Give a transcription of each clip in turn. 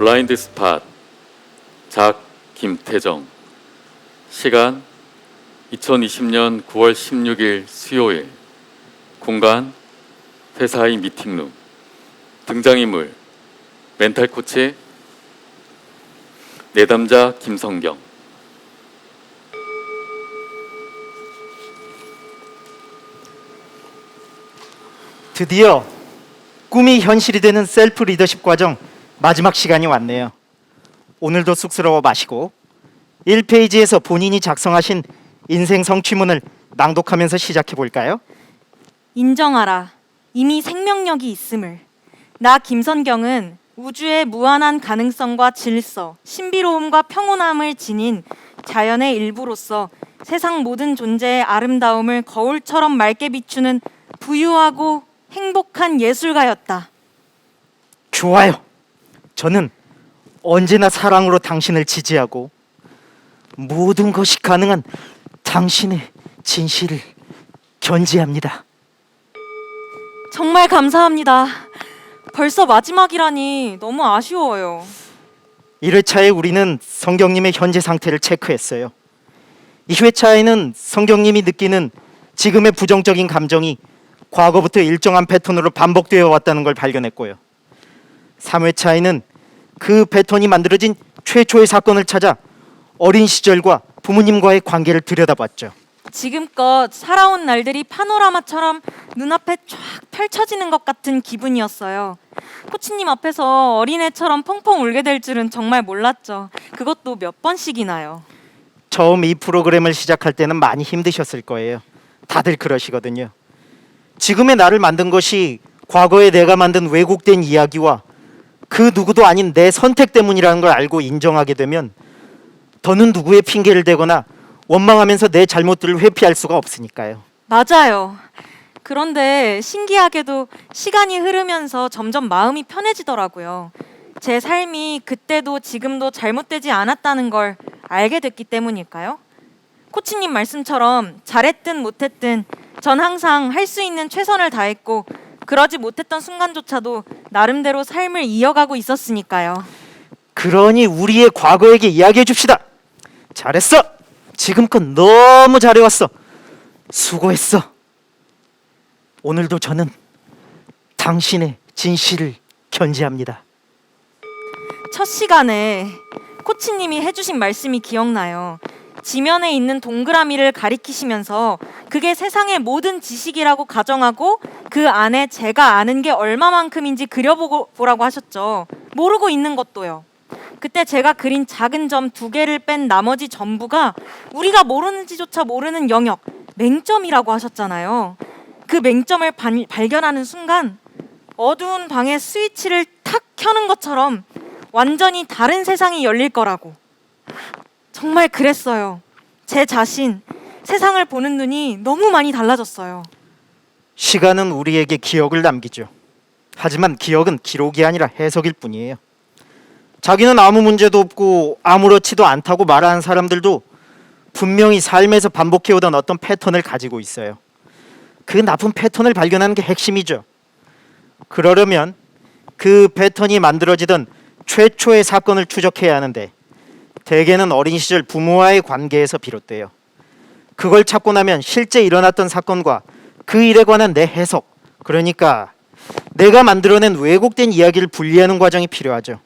블라인드 스팟 작 김태정. 시간 2020년 9월 16일 수요일. 공간 회사의 미팅룸. 등장인물 멘탈 코치 내담자 김성경. 드디어 꿈이 현실이 되는 셀프 리더십 과정 마지막 시간이 왔네요. 오늘도 쑥스러워 마시고 1페이지에서 본인이 작성하신 인생 성취문을 낭독하면서 시작해 볼까요? 인정하라. 이미 생명력이 있음을. 나 김선경은 우주의 무한한 가능성과 질서, 신비로움과 평온함을 지닌 자연의 일부로서 세상 모든 존재의 아름다움을 거울처럼 맑게 비추는 부유하고 행복한 예술가였다. 좋아요. 저는 언제나 사랑으로 당신을 지지하고 모든 것이 가능한 당신의 진실을 견지합니다. 정말 감사합니다. 벌써 마지막이라니 너무 아쉬워요. 1회차에 우리는 성경님의 현재 상태를 체크했어요. 2회차에는 성경님이 느끼는 지금의 부정적인 감정이 과거부터 일정한 패턴으로 반복되어 왔다는 걸 발견했고요. 3회차에는 그 패턴이 만들어진 최초의 사건을 찾아 어린 시절과 부모님과의 관계를 들여다봤죠. 지금껏 살아온 날들이 파노라마처럼 눈앞에 쫙 펼쳐지는 것 같은 기분이었어요. 코치님 앞에서 어린애처럼 펑펑 울게 될 줄은 정말 몰랐죠. 그것도 몇 번씩이나요. 처음 이 프로그램을 시작할 때는 많이 힘드셨을 거예요. 다들 그러시거든요. 지금의 나를 만든 것이 과거에 내가 만든 왜곡된 이야기와 그 누구도 아닌 내 선택 때문이라는 걸 알고 인정하게 되면 더는 누구의 핑계를 대거나 원망하면서 내 잘못들을 회피할 수가 없으니까요. 맞아요. 그런데 신기하게도 시간이 흐르면서 점점 마음이 편해지더라고요. 제 삶이 그때도 지금도 잘못되지 않았다는 걸 알게 됐기 때문일까요? 코치님 말씀처럼 잘했든 못했든 전 항상 할 수 있는 최선을 다했고 그러지 못했던 순간조차도 나름대로 삶을 이어가고 있었으니까요. 그러니 우리의 과거에게 이야기해 줍시다. 잘했어. 지금껏 너무 잘해왔어. 수고했어. 오늘도 저는 당신의 진실을 견지합니다. 첫 시간에 코치님이 해주신 말씀이 기억나요. 지면에 있는 동그라미를 가리키시면서 그게 세상의 모든 지식이라고 가정하고 그 안에 제가 아는 게 얼마만큼인지 그려보라고 하셨죠. 모르고 있는 것도요. 그때 제가 그린 작은 점 2개를 뺀 나머지 전부가 우리가 모르는지조차 모르는 영역, 맹점이라고 하셨잖아요. 그 맹점을 발견하는 순간 어두운 방에 스위치를 탁 켜는 것처럼 완전히 다른 세상이 열릴 거라고. 정말 그랬어요. 제 자신, 세상을 보는 눈이 너무 많이 달라졌어요. 시간은 우리에게 기억을 남기죠. 하지만 기억은 기록이 아니라 해석일 뿐이에요. 자기는 아무 문제도 없고 아무렇지도 않다고 말하는 사람들도 분명히 삶에서 반복해오던 어떤 패턴을 가지고 있어요. 그 나쁜 패턴을 발견하는 게 핵심이죠. 그러려면 그 패턴이 만들어지던 최초의 사건을 추적해야 하는데 대개는 어린 시절 부모와의 관계에서 비롯돼요. 그걸 찾고 나면 실제 일어났던 사건과 그 일에 관한 내 해석, 그러니까 내가 만들어낸 왜곡된 이야기를 분리하는 과정이 필요하죠.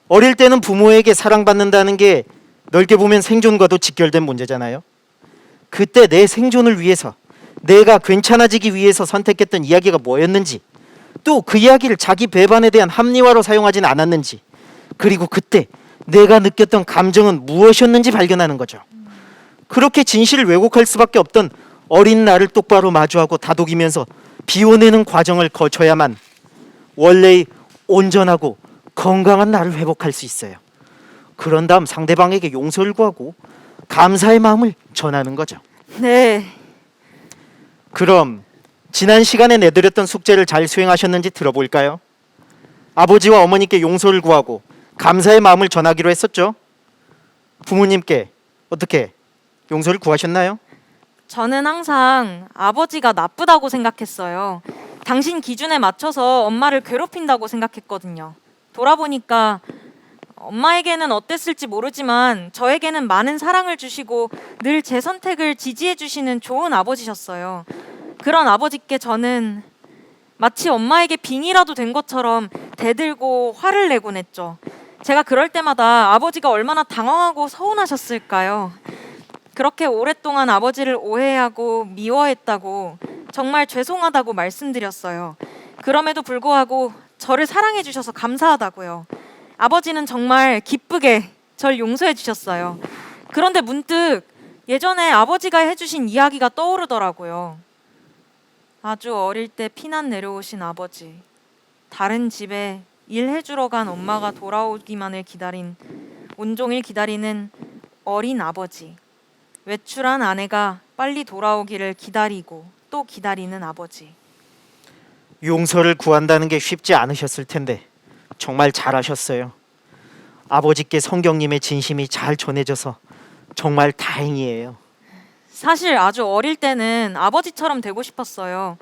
어릴 때는 부모에게 사랑받는다는 게 넓게 보면 생존과도 직결된 문제잖아요. 그때 내 생존을 위해서 내가 괜찮아지기 위해서 선택했던 이야기가 뭐였는지, 또 그 이야기를 자기 배반에 대한 합리화로 사용하진 않았는지, 그리고 그때 내가 느꼈던 감정은 무엇이었는지 발견하는 거죠. 그렇게 진실을 왜곡할 수밖에 없던 어린 나를 똑바로 마주하고 다독이면서 비워내는 과정을 거쳐야만 원래의 온전하고 건강한 나를 회복할 수 있어요. 그런 다음 상대방에게 용서를 구하고 감사의 마음을 전하는 거죠. 네. 그럼 지난 시간에 내드렸던 숙제를 잘 수행하셨는지 들어볼까요? 아버지와 어머니께 용서를 구하고 감사의 마음을 전하기로 했었죠. 부모님께 어떻게 용서를 구하셨나요? 저는 항상 아버지가 나쁘다고 생각했어요. 당신 기준에 맞춰서 엄마를 괴롭힌다고 생각했거든요. 돌아보니까 엄마에게는 어땠을지 모르지만 저에게는 많은 사랑을 주시고 늘 제 선택을 지지해 주시는 좋은 아버지셨어요. 그런 아버지께 저는 마치 엄마에게 빙이라도 된 것처럼 대들고 화를 내곤 했죠. 제가 그럴 때마다 아버지가 얼마나 당황하고 서운하셨을까요? 그렇게 오랫동안 아버지를 오해하고 미워했다고, 정말 죄송하다고 말씀드렸어요. 그럼에도 불구하고 저를 사랑해 주셔서 감사하다고요. 아버지는 정말 기쁘게 절 용서해 주셨어요. 그런데 문득 예전에 아버지가 해주신 이야기가 떠오르더라고요. 아주 어릴 때 피난 내려오신 아버지, 다른 집에 일해주러 간 엄마가 돌아오기만을 온종일 기다리는 어린 아버지, 외출한 아내가 빨리 돌아오기를 기다리고 또 기다리는 아버지. 용서를 구한다는 게 쉽지 않으셨을 텐데 정말 잘하셨어요. 아버지께 성경님의 진심이 잘 전해져서 정말 다행이에요. 사실 아주 어릴 때는 아버지처럼 되고 싶었어요.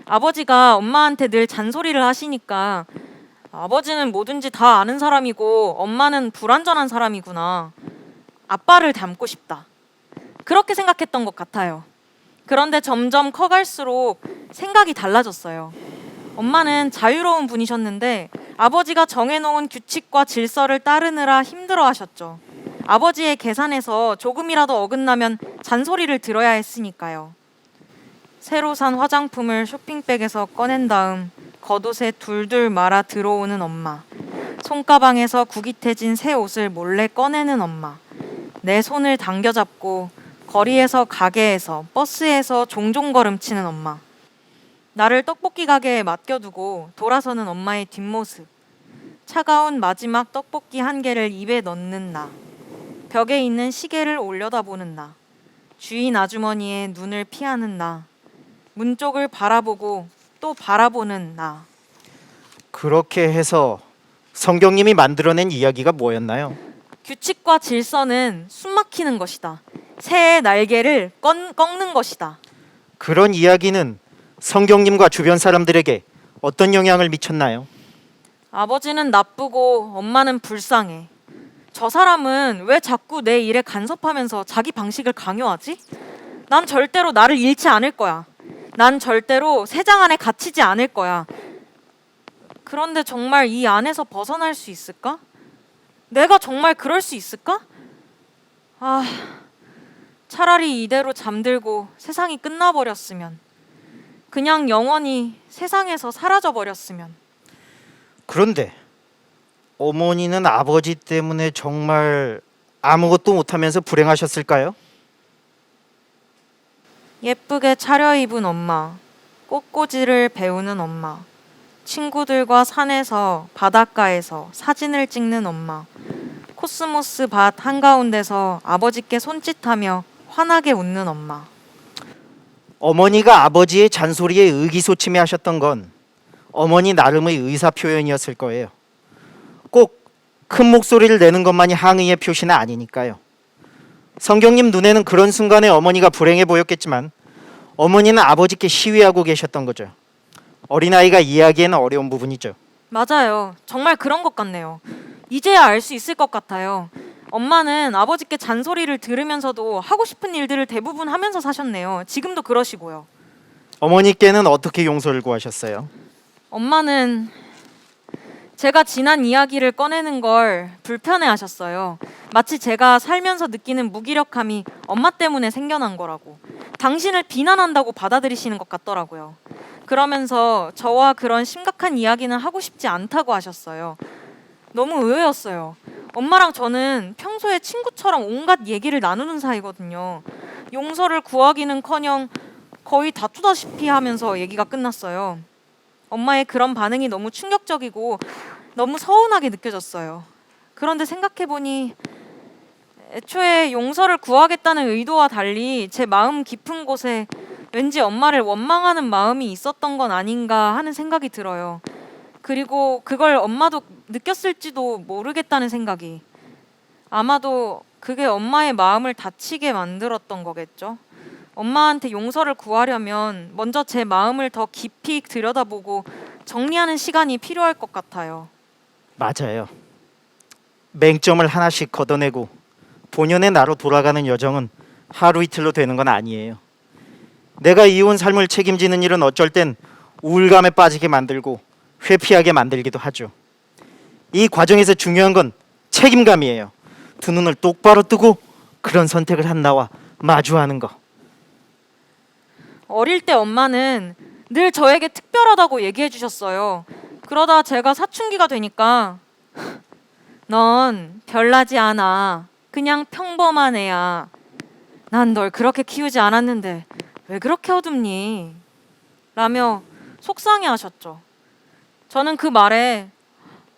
아버지가 엄마한테 늘 잔소리를 하시니까 아버지는 뭐든지 다 아는 사람이고 엄마는 불완전한 사람이구나. 아빠를 닮고 싶다. 그렇게 생각했던 것 같아요. 그런데 점점 커갈수록 생각이 달라졌어요. 엄마는 자유로운 분이셨는데 아버지가 정해놓은 규칙과 질서를 따르느라 힘들어하셨죠. 아버지의 계산에서 조금이라도 어긋나면 잔소리를 들어야 했으니까요. 새로 산 화장품을 쇼핑백에서 꺼낸 다음 겉옷에 둘둘 말아 들어오는 엄마. 손가방에서 구깃해진 새 옷을 몰래 꺼내는 엄마. 내 손을 당겨잡고 거리에서, 가게에서, 버스에서 종종 걸음치는 엄마. 나를 떡볶이 가게에 맡겨두고 돌아서는 엄마의 뒷모습. 차가운 마지막 떡볶이 한 개를 입에 넣는 나. 벽에 있는 시계를 올려다보는 나. 주인 아주머니의 눈을 피하는 나. 문 쪽을 바라보고 또 바라보는 나. 그렇게 해서 성경님이 만들어낸 이야기가 뭐였나요? 규칙과 질서는 숨막히는 것이다. 새의 날개를 꺾는 것이다. 그런 이야기는 성경님과 주변 사람들에게 어떤 영향을 미쳤나요? 아버지는 나쁘고 엄마는 불쌍해. 저 사람은 왜 자꾸 내 일에 간섭하면서 자기 방식을 강요하지? 난 절대로 나를 잃지 않을 거야. 난 절대로 새장 안에 갇히지 않을 거야. 그런데 정말 이 안에서 벗어날 수 있을까? 내가 정말 그럴 수 있을까? 차라리 이대로 잠들고 세상이 끝나버렸으면. 그냥 영원히 세상에서 사라져버렸으면. 그런데 어머니는 아버지 때문에 정말 아무것도 못하면서 불행하셨을까요? 예쁘게 차려입은 엄마, 꽃꽂이를 배우는 엄마, 친구들과 산에서 바닷가에서 사진을 찍는 엄마, 코스모스 밭 한가운데서 아버지께 손짓하며 환하게 웃는 엄마. 어머니가 아버지의 잔소리에 의기소침해 하셨던 건 어머니 나름의 의사 표현이었을 거예요. 꼭 큰 목소리를 내는 것만이 항의의 표시는 아니니까요. 성경님 눈에는 그런 순간에 어머니가 불행해 보였겠지만 어머니는 아버지께 시위하고 계셨던 거죠. 어린아이가 이해하기에는 어려운 부분이죠. 맞아요. 정말 그런 것 같네요. 이제야 알 수 있을 것 같아요. 엄마는 아버지께 잔소리를 들으면서도 하고 싶은 일들을 대부분 하면서 사셨네요. 지금도 그러시고요. 어머니께는 어떻게 용서를 구하셨어요? 엄마는 제가 지난 이야기를 꺼내는 걸 불편해하셨어요. 마치 제가 살면서 느끼는 무기력함이 엄마 때문에 생겨난 거라고, 당신을 비난한다고 받아들이시는 것 같더라고요. 그러면서 저와 그런 심각한 이야기는 하고 싶지 않다고 하셨어요. 너무 의외였어요. 엄마랑 저는 평소에 친구처럼 온갖 얘기를 나누는 사이거든요. 용서를 구하기는커녕 거의 다투다시피 하면서 얘기가 끝났어요. 엄마의 그런 반응이 너무 충격적이고 너무 서운하게 느껴졌어요. 그런데 생각해보니 애초에 용서를 구하겠다는 의도와 달리 제 마음 깊은 곳에 왠지 엄마를 원망하는 마음이 있었던 건 아닌가 하는 생각이 들어요. 그리고 그걸 엄마도 느꼈을지도 모르겠다는 생각이. 아마도 그게 엄마의 마음을 다치게 만들었던 거겠죠. 엄마한테 용서를 구하려면 먼저 제 마음을 더 깊이 들여다보고 정리하는 시간이 필요할 것 같아요. 맞아요. 맹점을 하나씩 걷어내고 본연의 나로 돌아가는 여정은 하루 이틀로 되는 건 아니에요. 내가 이혼 삶을 책임지는 일은 어쩔 땐 우울감에 빠지게 만들고 회피하게 만들기도 하죠. 이 과정에서 중요한 건 책임감이에요. 두 눈을 똑바로 뜨고 그런 선택을 한 나와 마주하는 거. 어릴 때 엄마는 늘 저에게 특별하다고 얘기해 주셨어요. 그러다 제가 사춘기가 되니까 넌 별나지 않아. 그냥 평범한 애야. 난 널 그렇게 키우지 않았는데 왜 그렇게 어둡니? 라며 속상해 하셨죠. 저는 그 말에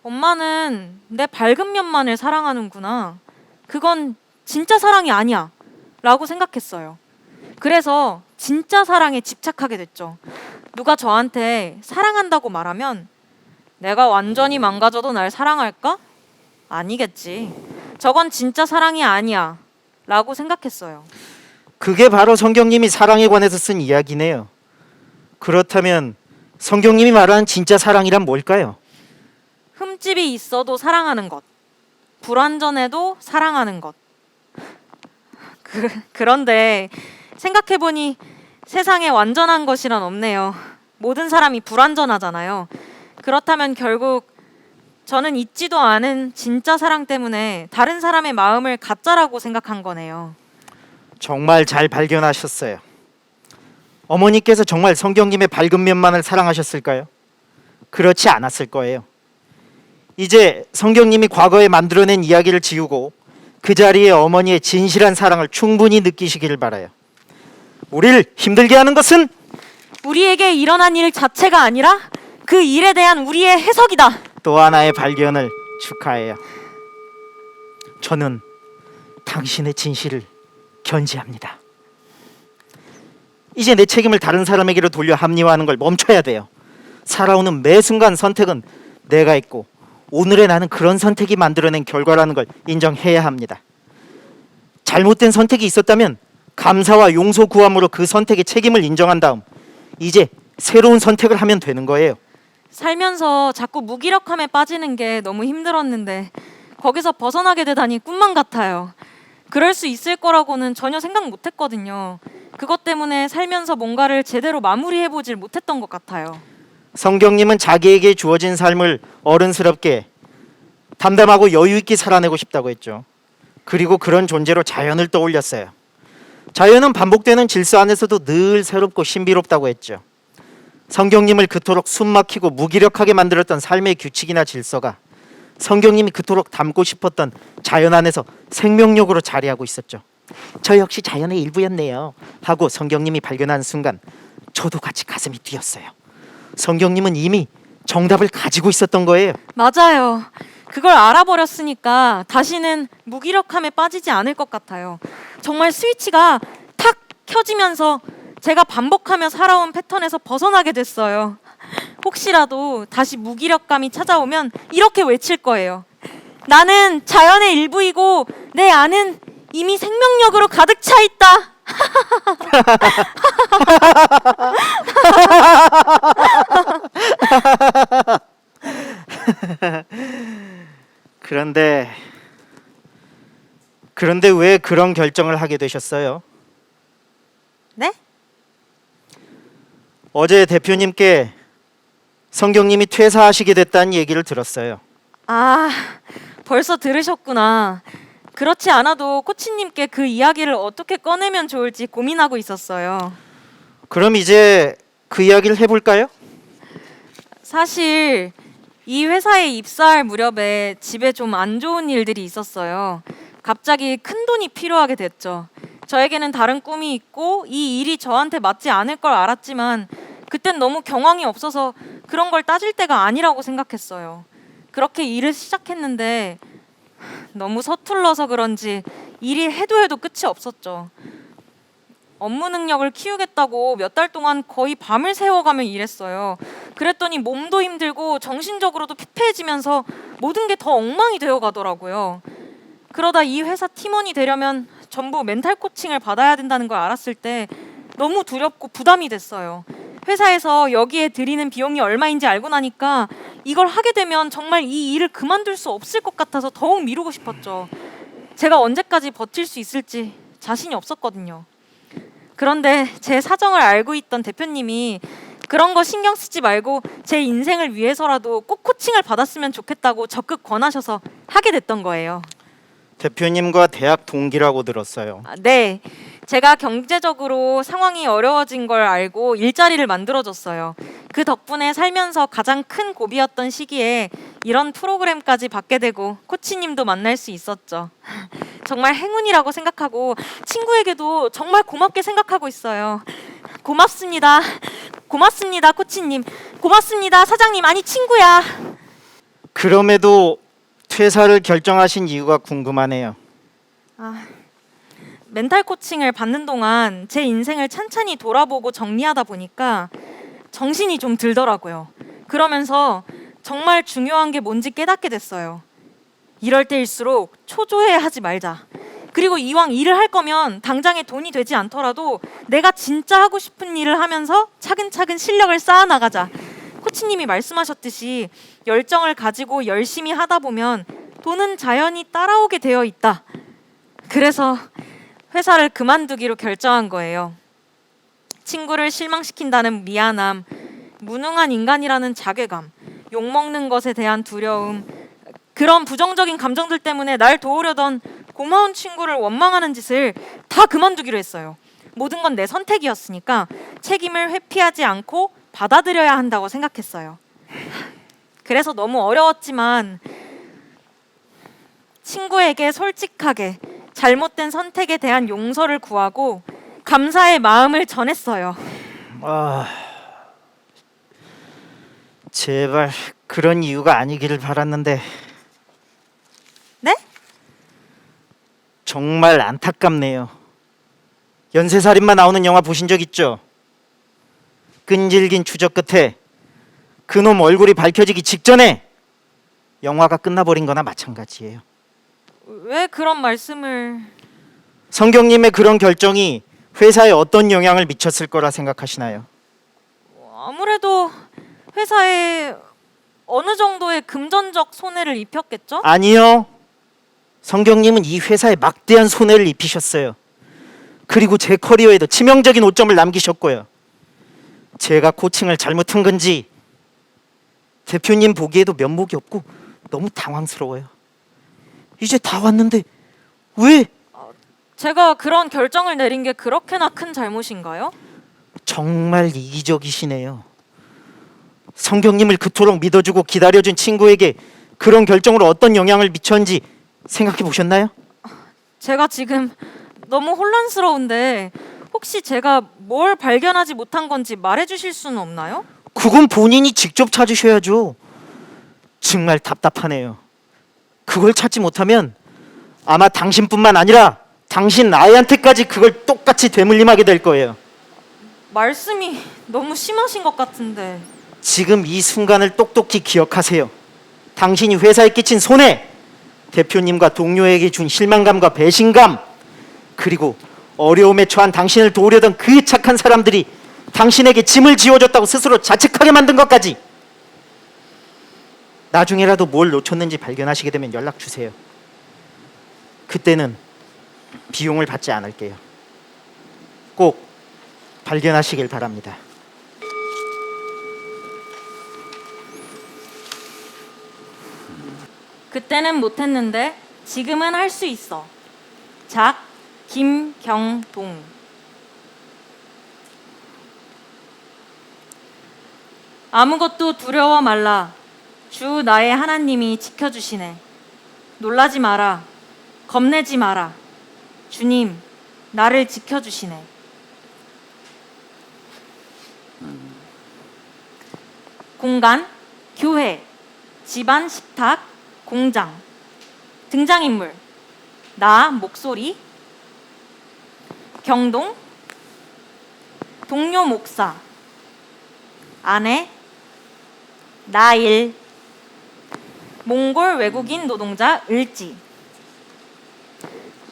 엄마는 내 밝은 면만을 사랑하는구나. 그건 진짜 사랑이 아니야. 라고 생각했어요. 그래서 진짜 사랑에 집착하게 됐죠. 누가 저한테 사랑한다고 말하면 내가 완전히 망가져도 날 사랑할까? 아니겠지. 저건 진짜 사랑이 아니야. 라고 생각했어요. 그게 바로 성경님이 사랑에 관해서 쓴 이야기네요. 그렇다면 성경님이 말하는 진짜 사랑이란 뭘까요? 흠집이 있어도 사랑하는 것. 불완전해도 사랑하는 것. 그런데 생각해보니 세상에 완전한 것이란 없네요. 모든 사람이 불완전하잖아요. 그렇다면 결국 저는 잊지도 않은 진짜 사랑 때문에 다른 사람의 마음을 가짜라고 생각한 거네요. 정말 잘 발견하셨어요. 어머니께서 정말 성경님의 밝은 면만을 사랑하셨을까요? 그렇지 않았을 거예요. 이제 성경님이 과거에 만들어낸 이야기를 지우고 그 자리에 어머니의 진실한 사랑을 충분히 느끼시기를 바라요. 우리를 힘들게 하는 것은 우리에게 일어난 일 자체가 아니라 그 일에 대한 우리의 해석이다. 또 하나의 발견을 축하해요. 저는 당신의 진실을 견지합니다. 이제 내 책임을 다른 사람에게로 돌려 합리화하는 걸 멈춰야 돼요. 살아오는 매 순간 선택은 내가 했고 오늘의 나는 그런 선택이 만들어낸 결과라는 걸 인정해야 합니다. 잘못된 선택이 있었다면 감사와 용서 구함으로 그 선택의 책임을 인정한 다음 이제 새로운 선택을 하면 되는 거예요. 살면서 자꾸 무기력함에 빠지는 게 너무 힘들었는데 거기서 벗어나게 되다니 꿈만 같아요. 그럴 수 있을 거라고는 전혀 생각 못 했거든요. 그것 때문에 살면서 뭔가를 제대로 마무리해보질 못했던 것 같아요. 성경님은 자기에게 주어진 삶을 어른스럽게 담담하고 여유 있게 살아내고 싶다고 했죠. 그리고 그런 존재로 자연을 떠올렸어요. 자연은 반복되는 질서 안에서도 늘 새롭고 신비롭다고 했죠. 성경님을 그토록 숨막히고 무기력하게 만들었던 삶의 규칙이나 질서가 성경님이 그토록 담고 싶었던 자연 안에서 생명력으로 자리하고 있었죠. 저 역시 자연의 일부였네요 하고 성경님이 발견한 순간 저도 같이 가슴이 뛰었어요. 성경님은 이미 정답을 가지고 있었던 거예요. 맞아요. 그걸 알아버렸으니까 다시는 무기력함에 빠지지 않을 것 같아요. 정말 스위치가 탁 켜지면서 제가 반복하며 살아온 패턴에서 벗어나게 됐어요. 혹시라도 다시 무기력감이 찾아오면 이렇게 외칠 거예요. 나는 자연의 일부이고 내 안은 이미 생명력으로 가득 차 있다. 그런데 왜 그런 결정을 하게 되셨어요? 네? 어제 대표님께 성경님이 퇴사하시게 됐다는 얘기를 들었어요. 아, 벌써 들으셨구나. 그렇지 않아도 코치님께 그 이야기를 어떻게 꺼내면 좋을지 고민하고 있었어요. 그럼 이제 그 이야기를 해볼까요? 사실 이 회사에 입사할 무렵에 집에 좀 안 좋은 일들이 있었어요. 갑자기 큰 돈이 필요하게 됐죠. 저에게는 다른 꿈이 있고 이 일이 저한테 맞지 않을 걸 알았지만 그땐 너무 경황이 없어서 그런 걸 따질 때가 아니라고 생각했어요. 그렇게 일을 시작했는데 너무 서툴러서 그런지 일이 해도 끝이 없었죠. 업무 능력을 키우겠다고 몇 달 동안 거의 밤을 새워가며 일했어요. 그랬더니 몸도 힘들고 정신적으로도 피폐해지면서 모든 게 더 엉망이 되어 가더라고요. 그러다 이 회사 팀원이 되려면 전부 멘탈 코칭을 받아야 된다는 걸 알았을 때 너무 두렵고 부담이 됐어요. 회사에서 여기에 들이는 비용이 얼마인지 알고 나니까 이걸 하게 되면 정말 이 일을 그만둘 수 없을 것 같아서 더욱 미루고 싶었죠. 제가 언제까지 버틸 수 있을지 자신이 없었거든요. 그런데 제 사정을 알고 있던 대표님이 그런 거 신경 쓰지 말고 제 인생을 위해서라도 꼭 코칭을 받았으면 좋겠다고 적극 권하셔서 하게 됐던 거예요. 대표님과 대학 동기라고 들었어요. 네, 제가 경제적으로 상황이 어려워진 걸 알고 일자리를 만들어줬어요. 그 덕분에 살면서 가장 큰 고비였던 시기에 이런 프로그램까지 받게 되고 코치님도 만날 수 있었죠. 정말 행운이라고 생각하고 친구에게도 정말 고맙게 생각하고 있어요. 고맙습니다. 고맙습니다, 코치님. 고맙습니다, 사장님. 아니, 친구야. 그럼에도 퇴사를 결정하신 이유가 궁금하네요. 멘탈 코칭을 받는 동안 제 인생을 찬찬히 돌아보고 정리하다 보니까 정신이 좀 들더라고요. 그러면서 정말 중요한 게 뭔지 깨닫게 됐어요. 이럴 때일수록 초조해 하지 말자. 그리고 이왕 일을 할 거면 당장에 돈이 되지 않더라도 내가 진짜 하고 싶은 일을 하면서 차근차근 실력을 쌓아 나가자. 코치님이 말씀하셨듯이 열정을 가지고 열심히 하다 보면 돈은 자연히 따라오게 되어 있다. 그래서 회사를 그만두기로 결정한 거예요. 친구를 실망시킨다는 미안함, 무능한 인간이라는 자괴감, 욕먹는 것에 대한 두려움, 그런 부정적인 감정들 때문에 날 도우려던 고마운 친구를 원망하는 짓을 다 그만두기로 했어요. 모든 건 내 선택이었으니까 책임을 회피하지 않고 받아들여야 한다고 생각했어요. 그래서 너무 어려웠지만 친구에게 솔직하게 잘못된 선택에 대한 용서를 구하고 감사의 마음을 전했어요. 제발 그런 이유가 아니기를 바랐는데 네? 정말 안타깝네요. 연쇄살인마 나오는 영화 보신 적 있죠? 끈질긴 추적 끝에 그놈 얼굴이 밝혀지기 직전에 영화가 끝나버린 거나 마찬가지예요. 왜 그런 말씀을... 성경님의 그런 결정이 회사에 어떤 영향을 미쳤을 거라 생각하시나요? 아무래도 회사에 어느 정도의 금전적 손해를 입혔겠죠? 아니요. 성경님은 이 회사에 막대한 손해를 입히셨어요. 그리고 제 커리어에도 치명적인 오점을 남기셨고요. 제가 코칭을 잘못한 건지 대표님 보기에도 면목이 없고 너무 당황스러워요. 이제 다 왔는데 왜? 제가 그런 결정을 내린 게 그렇게나 큰 잘못인가요? 정말 이기적이시네요. 성경님을 그토록 믿어주고 기다려준 친구에게 그런 결정으로 어떤 영향을 미쳤는지 생각해 보셨나요? 제가 지금 너무 혼란스러운데 혹시 제가 뭘 발견하지 못한 건지 말해주실 수는 없나요? 그건 본인이 직접 찾으셔야죠. 정말 답답하네요. 그걸 찾지 못하면 아마 당신뿐만 아니라 당신 아이한테까지 그걸 똑같이 되물림하게 될 거예요. 말씀이 너무 심하신 것 같은데. 지금 이 순간을 똑똑히 기억하세요. 당신이 회사에 끼친 손해, 대표님과 동료에게 준 실망감과 배신감, 그리고 어려움에 처한 당신을 도우려던 그 착한 사람들이 당신에게 짐을 지워줬다고 스스로 자책하게 만든 것까지. 나중에라도 뭘 놓쳤는지 발견하시게 되면 연락 주세요. 그때는 비용을 받지 않을게요. 꼭 발견하시길 바랍니다. 그때는 못했는데 지금은 할 수 있어. 작 김경동. 아무것도 두려워 말라. 주 나의 하나님이 지켜주시네. 놀라지 마라. 겁내지 마라. 주님 나를 지켜주시네. 공간 교회, 집안 식탁, 공장. 등장인물 나 목소리. 경동 동료 목사. 아내 나일. 몽골 외국인 노동자 을지.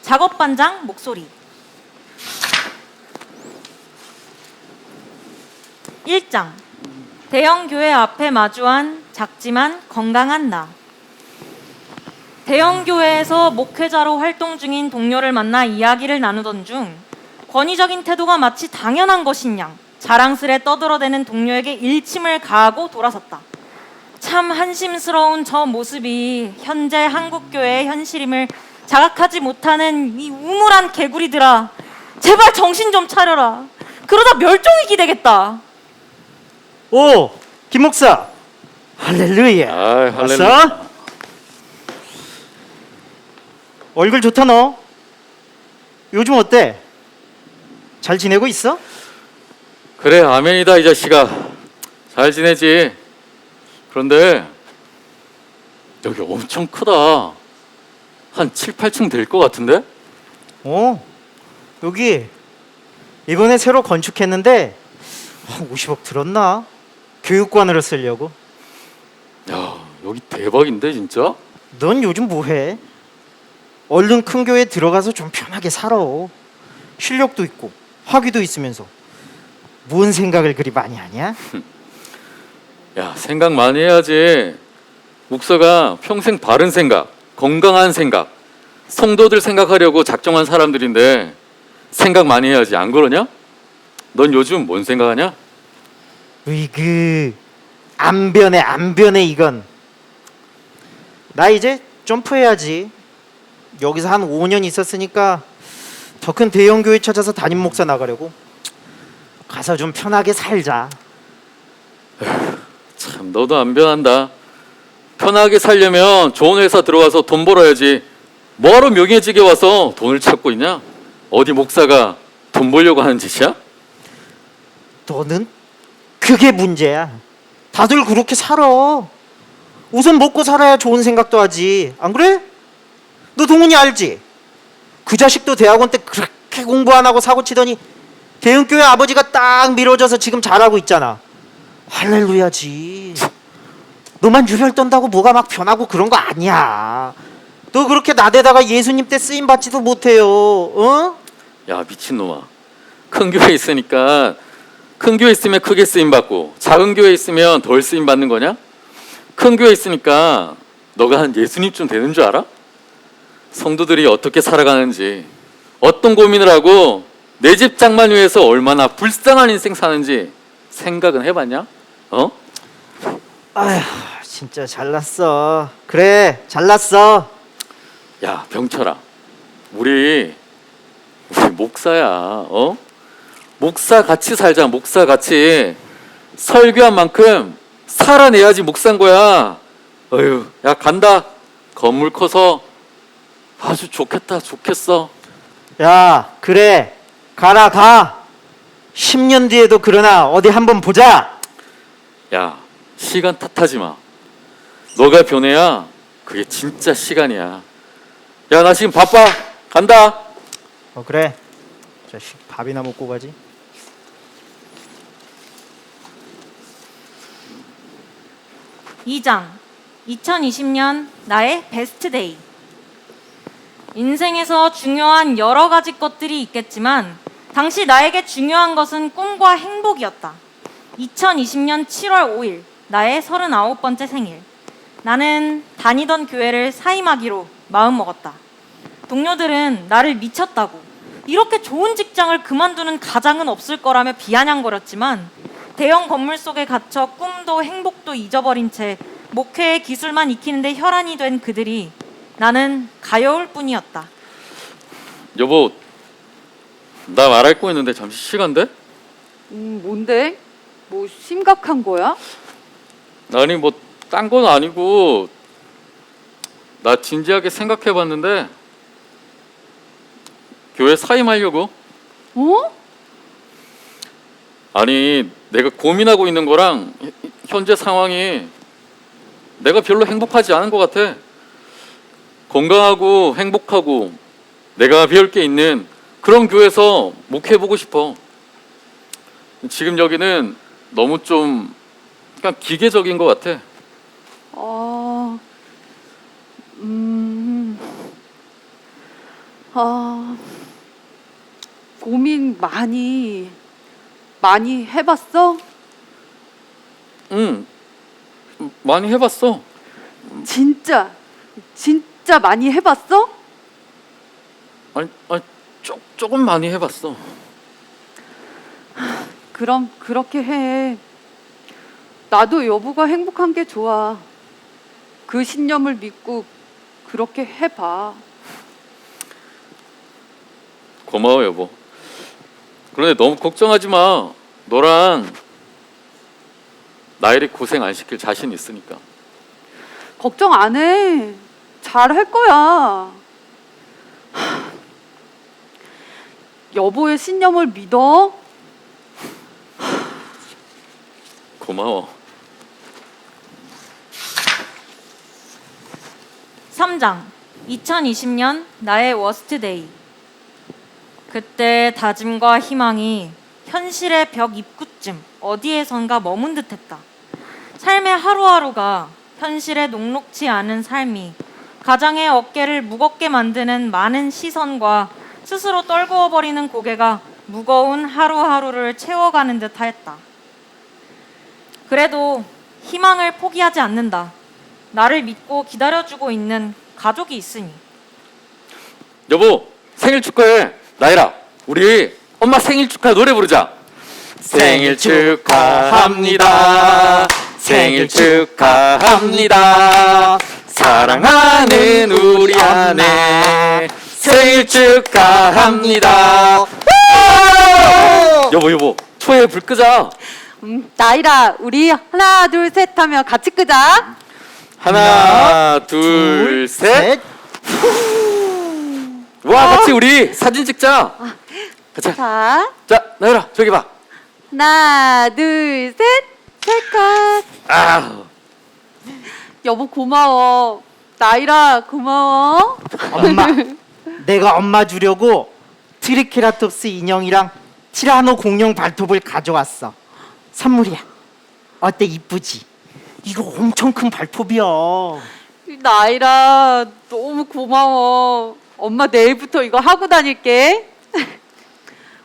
작업반장 목소리. 1장. 대형 교회 앞에 마주한 작지만 건강한 나. 대형 교회에서 목회자로 활동 중인 동료를 만나 이야기를 나누던 중 권위적인 태도가 마치 당연한 것인 양 자랑스레 떠들어대는 동료에게 일침을 가하고 돌아섰다. 참 한심스러운 저 모습이 현재 한국교회의 현실임을 자각하지 못하는 이 우물한 개구리들아, 제발 정신 좀 차려라. 그러다 멸종위기 되겠다. 오, 김 목사. 할렐루야. 아, 할렐루야. 왔어? 얼굴 좋다 너. 요즘 어때? 잘 지내고 있어? 그래, 아멘이다 이 자식아. 잘 지내지. 그런데 여기 엄청 크다. 한 7, 8층 될 것 같은데? 여기 이번에 새로 건축했는데 한 50억 들었나? 교육관으로 쓰려고. 야, 여기 대박인데 진짜? 넌 요즘 뭐해? 얼른 큰 교회 들어가서 좀 편하게 살아. 실력도 있고 학위도 있으면서 뭔 생각을 그리 많이 하냐? 야, 생각 많이 해야지. 목사가 평생 바른 생각, 건강한 생각, 성도들 생각하려고 작정한 사람들인데 생각 많이 해야지. 안 그러냐? 넌 요즘 뭔 생각하냐? 으이그 안 변해 이건. 나 이제 점프해야지. 여기서 한 5년 있었으니까 더 큰 대형 교회 찾아서 담임 목사 나가려고. 가서 좀 편하게 살자. 참, 너도 안 변한다. 편하게 살려면 좋은 회사 들어가서 돈 벌어야지. 뭐하러 명예직에 와서 돈을 찾고 있냐? 어디 목사가 돈 벌려고 하는 짓이야? 너는 그게 문제야. 다들 그렇게 살아. 우선 먹고 살아야 좋은 생각도 하지. 안 그래? 너 동훈이 알지? 그 자식도 대학원 때 그렇게 공부 안 하고 사고 치더니 대형교회 아버지가 딱 밀어줘서 지금 잘하고 있잖아. 할렐루야지. 너만 유별 떤다고 뭐가 막 변하고 그런 거 아니야. 너 그렇게 나대다가 예수님 때 쓰임 받지도 못해요. 어? 야, 미친놈아. 큰 교회 있으니까 큰 교회 있으면 크게 쓰임 받고 작은 교회 있으면 덜 쓰임 받는 거냐? 큰 교회 있으니까 너가 한 예수님쯤 되는 줄 알아? 성도들이 어떻게 살아가는지, 어떤 고민을 하고 내 집 장만 위해서 얼마나 불쌍한 인생 사는지 생각은 해봤냐? 어? 아휴, 진짜 잘났어. 그래, 잘났어. 야, 병철아, 우리 목사야. 어? 목사 같이 살자. 목사 같이 설교한 만큼 살아내야지 목사인 거야. 어휴, 야, 간다. 건물 커서 아주 좋겠다. 좋겠어. 야, 그래. 가라, 가. 10년 뒤에도 그러나 어디 한번 보자. 야, 시간 탓하지 마. 너가 변해야 그게 진짜 시간이야. 야, 나 지금 바빠. 간다. 그래. 자식 밥이나 먹고 가지. 이장 2020년 나의 베스트 데이. 인생에서 중요한 여러 가지 것들이 있겠지만 당시 나에게 중요한 것은 꿈과 행복이었다. 2020년 7월 5일 나의 39번째 생일. 나는 다니던 교회를 사임하기로 마음먹었다. 동료들은 나를 미쳤다고, 이렇게 좋은 직장을 그만두는 가장은 없을 거라며 비아냥거렸지만 대형 건물 속에 갇혀 꿈도 행복도 잊어버린 채 목회의 기술만 익히는데 혈안이 된 그들이 나는 가여울 뿐이었다. 여보, 나 말할 거 있는데 잠시 시간 돼? 뭔데? 뭐 심각한 거야? 아니, 뭐 딴 건 아니고 나 진지하게 생각해 봤는데 교회 사임하려고. 어? 아니, 내가 고민하고 있는 거랑 현재 상황이 내가 별로 행복하지 않은 것 같아. 건강하고 행복하고 내가 배울 게 있는 그런 교회에서 목회해보고 싶어. 지금 여기는 너무 좀 그냥 기계적인 것 같아. 아, 아, 고민 많이 해봤어? 응, 많이 해봤어. 진짜 많이 해봤어? 아니 조금 많이 해봤어. 그럼 그렇게 해. 나도 여보가 행복한 게 좋아. 그 신념을 믿고 그렇게 해봐. 고마워 여보. 그런데 너무 걱정하지 마. 너랑 나일이 고생 안 시킬 자신 있으니까. 걱정 안 해. 잘 할 거야. 여보의 신념을 믿어. 고마워. 3장 2020년 나의 워스트 데이. 그때 다짐과 희망이 현실의 벽 입구쯤 어디에선가 머문 듯했다. 삶의 하루하루가 현실에 녹록지 않은 삶이 가장의 어깨를 무겁게 만드는 많은 시선과 스스로 떨구어버리는 고개가 무거운 하루하루를 채워가는 듯하였다. 그래도 희망을 포기하지 않는다. 나를 믿고 기다려주고 있는 가족이 있으니. 여보 생일 축하해. 나일아 우리 엄마 생일 축하 노래 부르자. 생일 축하합니다. 생일 축하합니다. 사랑하는 우리 아내 생일 축하합니다. 여보 초에 불 끄자. 나이라, 우리 하나 둘 셋 하면 같이 끄자. 하나 둘 셋. 와 같이 우리 사진 찍자. 가자. 자, 나일아 저기 봐. 하나 둘 셋, 찰칵. 아 여보 고마워. 나이라 고마워. 엄마, 내가 엄마 주려고 트리케라톱스 인형이랑 티라노 공룡 발톱을 가져왔어. 선물이야. 어때, 이쁘지? 이거 엄청 큰 발톱이야. 나이라 너무 고마워. 엄마 내일부터 이거 하고 다닐게.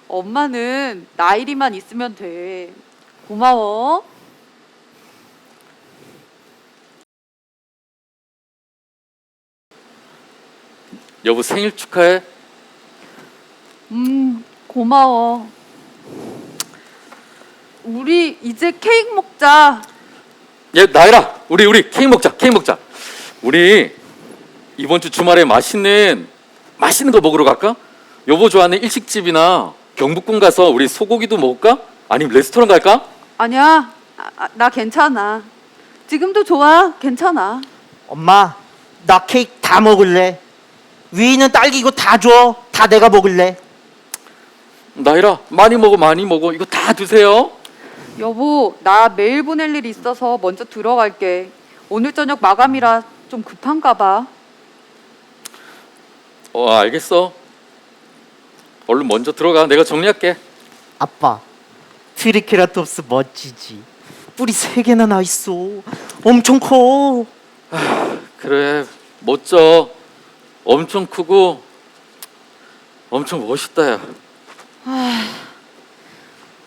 엄마는 나일이만 있으면 돼. 고마워. 여보 생일 축하해. 고마워. 우리 이제 케이크 먹자. 나일아 우리 케이크 먹자. 우리 이번 주 주말에 맛있는 거 먹으러 갈까? 여보 좋아하는 일식집이나 경복궁 가서 우리 소고기도 먹을까? 아니면 레스토랑 갈까? 아니야. 나 괜찮아. 지금도 좋아. 괜찮아. 엄마, 나 케이크 다 먹을래. 위에 있는 딸기 이거 다 줘. 다 내가 먹을래. 나일아 많이 먹어. 이거 다 드세요. 여보, 나 메일 보낼 일 있어서 먼저 들어갈게. 오늘 저녁 마감이라 좀 급한가 봐. 알겠어. 얼른 먼저 들어가. 내가 정리할게. 아빠, 트리케라톱스 멋지지? 뿌리 3개나 나 있어. 엄청 커. 그래 멋져. 엄청 크고 엄청 멋있다 야.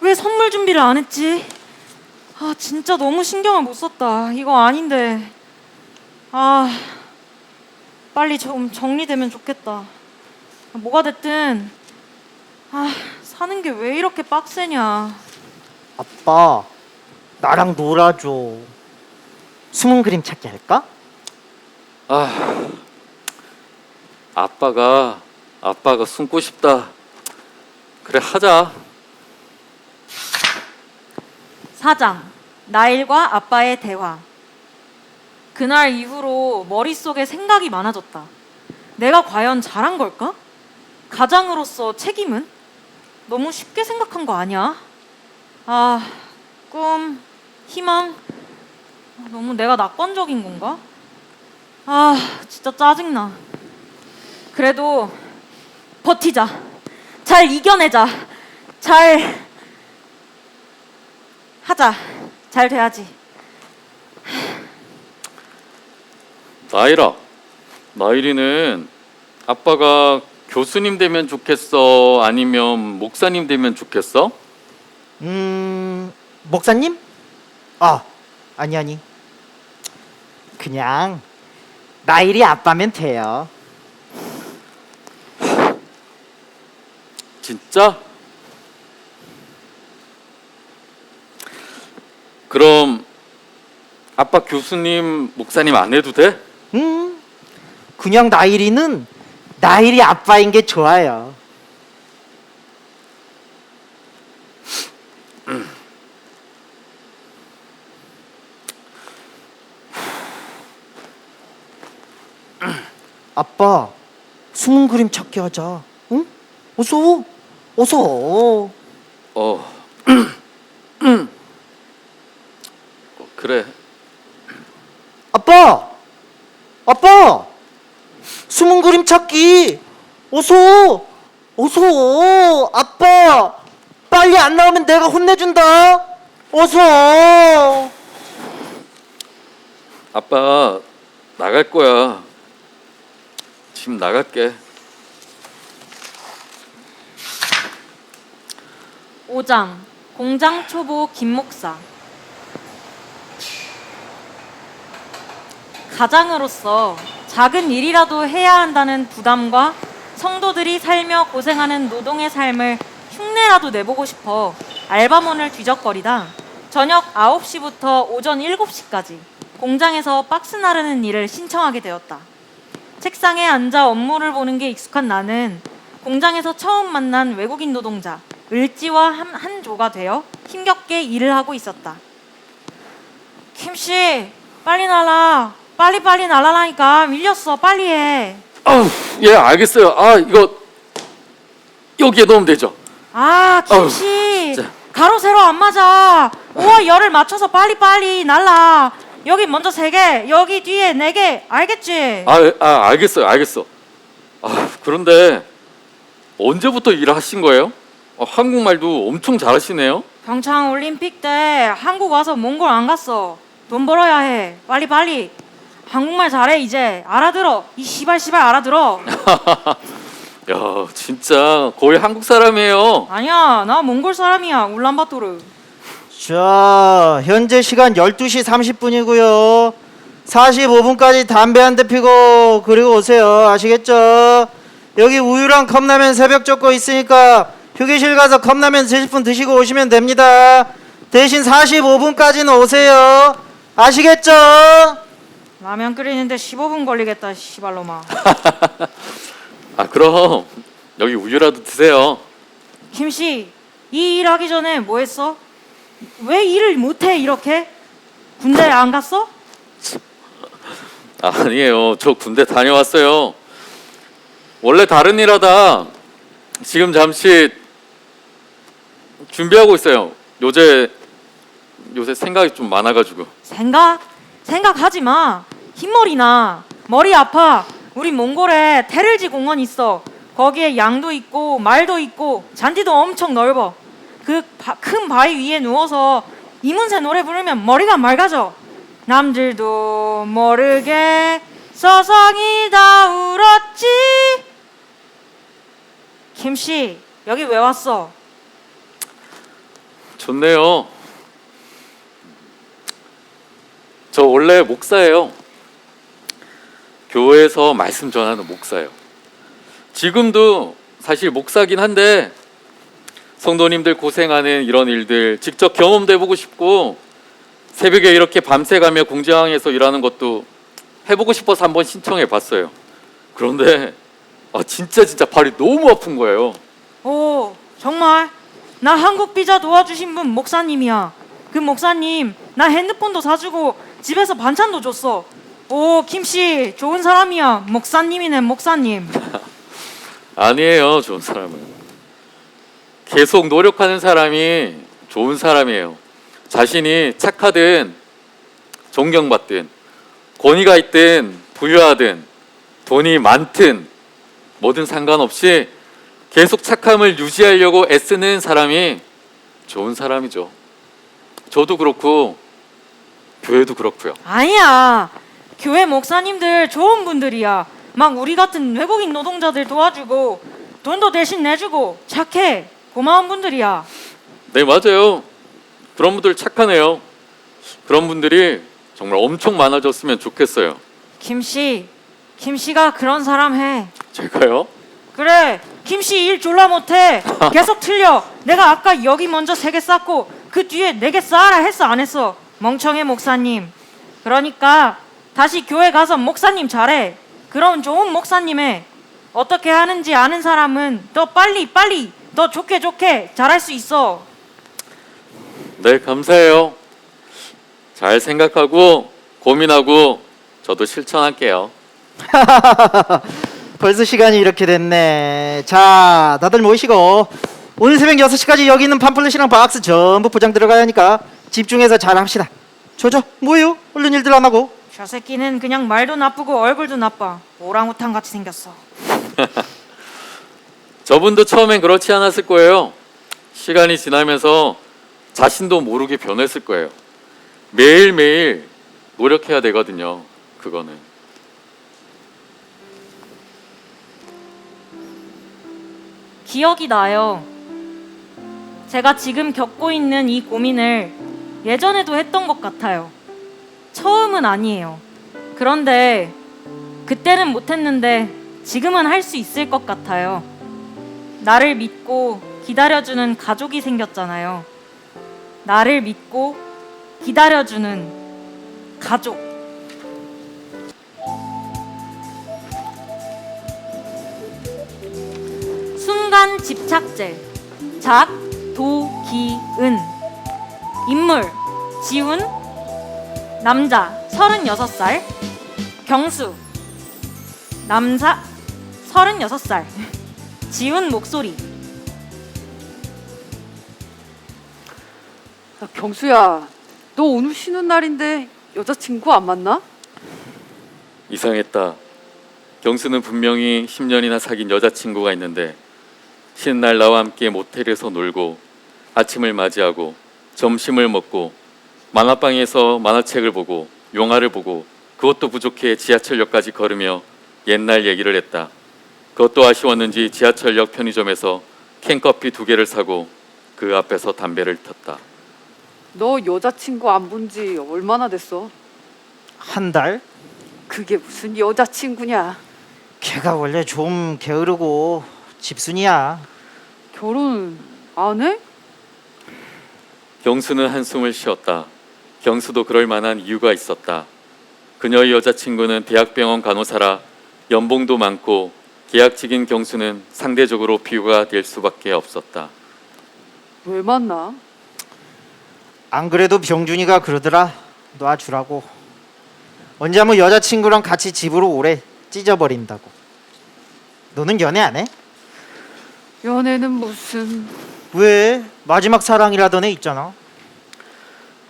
왜 선물 준비를 안 했지? 진짜 너무 신경을 못 썼다. 이거 아닌데. 빨리 좀 정리되면 좋겠다. 뭐가 됐든 사는 게 왜 이렇게 빡세냐. 아빠, 나랑 놀아줘. 숨은 그림 찾기 할까? 아빠가 숨고 싶다. 그래 하자. 4장 나일과 아빠의 대화. 그날 이후로 머릿속에 생각이 많아졌다. 내가 과연 잘한 걸까? 가장으로서 책임은? 너무 쉽게 생각한 거 아니야? 꿈, 희망, 너무 내가 낙관적인 건가? 진짜 짜증나. 그래도 버티자. 잘 이겨내자. 잘 하자. 잘 돼야지. 나일이는 아빠가 교수님 되면 좋겠어? 아니면 목사님 되면 좋겠어? 목사님? 아니. 그냥 나일이 아빠면 돼요. 진짜? 그럼 아빠 교수님, 목사님 안 해도 돼? 그냥 나일이는 나일이 아빠인 게 좋아요. 아빠, 숨은 그림 찾기 하자. 응? 어서. 그래. 아빠, 숨은 그림 찾기. 어서. 아빠, 빨리 안 나오면 내가 혼내준다. 어서. 아빠 나갈 거야. 지금 나갈게. 5장 공장 초보 김 목사. 가장으로서 작은 일이라도 해야 한다는 부담과 성도들이 살며 고생하는 노동의 삶을 흉내라도 내보고 싶어 알바몬을 뒤적거리다 저녁 9시부터 오전 7시까지 공장에서 박스 나르는 일을 신청하게 되었다. 책상에 앉아 업무를 보는 게 익숙한 나는 공장에서 처음 만난 외국인 노동자 을지와 한 조가 되어 힘겹게 일을 하고 있었다. 김씨, 빨리 날라. 빨리 날라라니까. 밀렸어. 빨리 해. 예, 알겠어요. 이거 여기에 넣으면 되죠. 김씨. 진짜. 가로 세로 안 맞아. 5와 열을 맞춰서 빨리 날라. 여기 먼저 3개, 여기 뒤에 4개. 알겠지? 알겠어. 그런데 언제부터 일을 하신 거예요? 한국말도 엄청 잘하시네요. 평창 올림픽 때 한국 와서 몽골 안 갔어. 돈 벌어야 해. 빨리. 한국말 잘해 이제. 알아들어. 이 시발 알아들어. 야, 진짜 거의 한국 사람이에요. 아니야, 나 몽골 사람이야. 울란바토르. 자, 현재 시간 12시 30분이고요. 45분까지 담배 한 대 피고 그리고 오세요. 아시겠죠? 여기 우유랑 컵라면 새벽 젓고 있으니까 휴게실 가서 컵라면 30분 드시고 오시면 됩니다. 대신 45분까지는 오세요. 아시겠죠? 라면 끓이는데 15분 걸리겠다. 시발로마. 그럼 여기 우유라도 드세요. 김씨, 이 일 하기 전에 뭐 했어? 왜 일을 못해 이렇게? 군대 안 갔어? 아니에요. 저 군대 다녀왔어요. 원래 다른 일 하다 지금 잠시 준비하고 있어요. 요새 생각이 좀 많아가지고. 생각하지 마. 흰머리 나. 머리 아파. 우리 몽골에 테를지 공원 있어. 거기에 양도 있고 말도 있고 잔디도 엄청 넓어. 그 큰 바위 위에 누워서 이문세 노래 부르면 머리가 맑아져. 남들도 모르게 서성이 다 울었지. 김씨, 여기 왜 왔어? 좋네요. 저 원래 목사예요. 교회에서 말씀 전하는 목사예요. 지금도 사실 목사긴 한데 성도님들 고생하는 이런 일들 직접 경험도 해보고 싶고 새벽에 이렇게 밤새가며 공장에서 일하는 것도 해보고 싶어서 한번 신청해 봤어요. 그런데 진짜 발이 너무 아픈 거예요. 오, 정말? 나 한국 비자 도와주신 분 목사님이야. 그 목사님 나 핸드폰도 사주고 집에서 반찬도 줬어. 오, 김씨 좋은 사람이야. 목사님이네, 목사님. 아니에요. 좋은 사람은 계속 노력하는 사람이 좋은 사람이에요. 자신이 착하든 존경받든 권위가 있든 부유하든 돈이 많든 뭐든 상관없이 계속 착함을 유지하려고 애쓰는 사람이 좋은 사람이죠. 저도 그렇고 교회도 그렇고요. 아니야. 교회 목사님들 좋은 분들이야. 막 우리 같은 외국인 노동자들 도와주고 돈도 대신 내주고 착해. 고마운 분들이야. 네, 맞아요. 그런 분들 착하네요. 그런 분들이 정말 엄청 많아졌으면 좋겠어요. 김씨가 그런 사람 해. 제가요? 그래, 김씨 일 졸라 못해. 계속 틀려. 내가 아까 여기 먼저 3개 쌓고 그 뒤에 4개 쌓아라 했어 안 했어? 멍청해 목사님. 그러니까 다시 교회 가서 목사님 잘해. 그럼 좋은 목사님 해. 어떻게 하는지 아는 사람은 더 빨리 더 좋게 잘할 수 있어. 네, 감사해요. 잘 생각하고 고민하고 저도 실천할게요. 벌써 시간이 이렇게 됐네. 자, 다들 모이시고 오늘 새벽 6시까지 여기 있는 팜플렛이랑 박스 전부 포장 들어가야 하니까 집중해서 잘 합시다. 뭐예요? 얼른 일들 안 하고. 저 새끼는 그냥 말도 나쁘고 얼굴도 나빠. 오랑우탄 같이 생겼어. 저분도 처음엔 그렇지 않았을 거예요. 시간이 지나면서 자신도 모르게 변했을 거예요. 매일매일 노력해야 되거든요. 그거는. 기억이 나요. 제가 지금 겪고 있는 이 고민을 예전에도 했던 것 같아요. 처음은 아니에요. 그런데 그때는 못했는데 지금은 할 수 있을 것 같아요. 나를 믿고 기다려주는 가족이 생겼잖아요. 나를 믿고 기다려주는 가족. 순간 집착제. 작, 도, 기, 은. 인물 지훈. 남자 36살. 경수 남자 36살. 지훈 목소리. 야, 경수야, 너 오늘 쉬는 날인데 여자친구 안 만나? 이상했다. 경수는 분명히 10년이나 사귄 여자친구가 있는데 쉬는 날 나와 함께 모텔에서 놀고 아침을 맞이하고 점심을 먹고 만화방에서 만화책을 보고 영화를 보고 그것도 부족해 지하철역까지 걸으며 옛날 얘기를 했다. 그것도 아쉬웠는지 지하철역 편의점에서 캔커피 2개를 사고 그 앞에서 담배를 폈다. 너 여자친구 안 본 지 얼마나 됐어? 한 달? 그게 무슨 여자친구냐? 걔가 원래 좀 게으르고 집순이야. 결혼 안 해? 경수는 한숨을 쉬었다. 경수도 그럴 만한 이유가 있었다. 그녀의 여자친구는 대학병원 간호사라 연봉도 많고 계약직인 경수는 상대적으로 비교가 될 수밖에 없었다. 왜 만나? 안 그래도 병준이가 그러더라. 놔주라고. 언제 한번 여자친구랑 같이 집으로 오래 찢어버린다고. 너는 연애 안 해? 연애는 무슨... 왜? 마지막 사랑이라던 애 있잖아.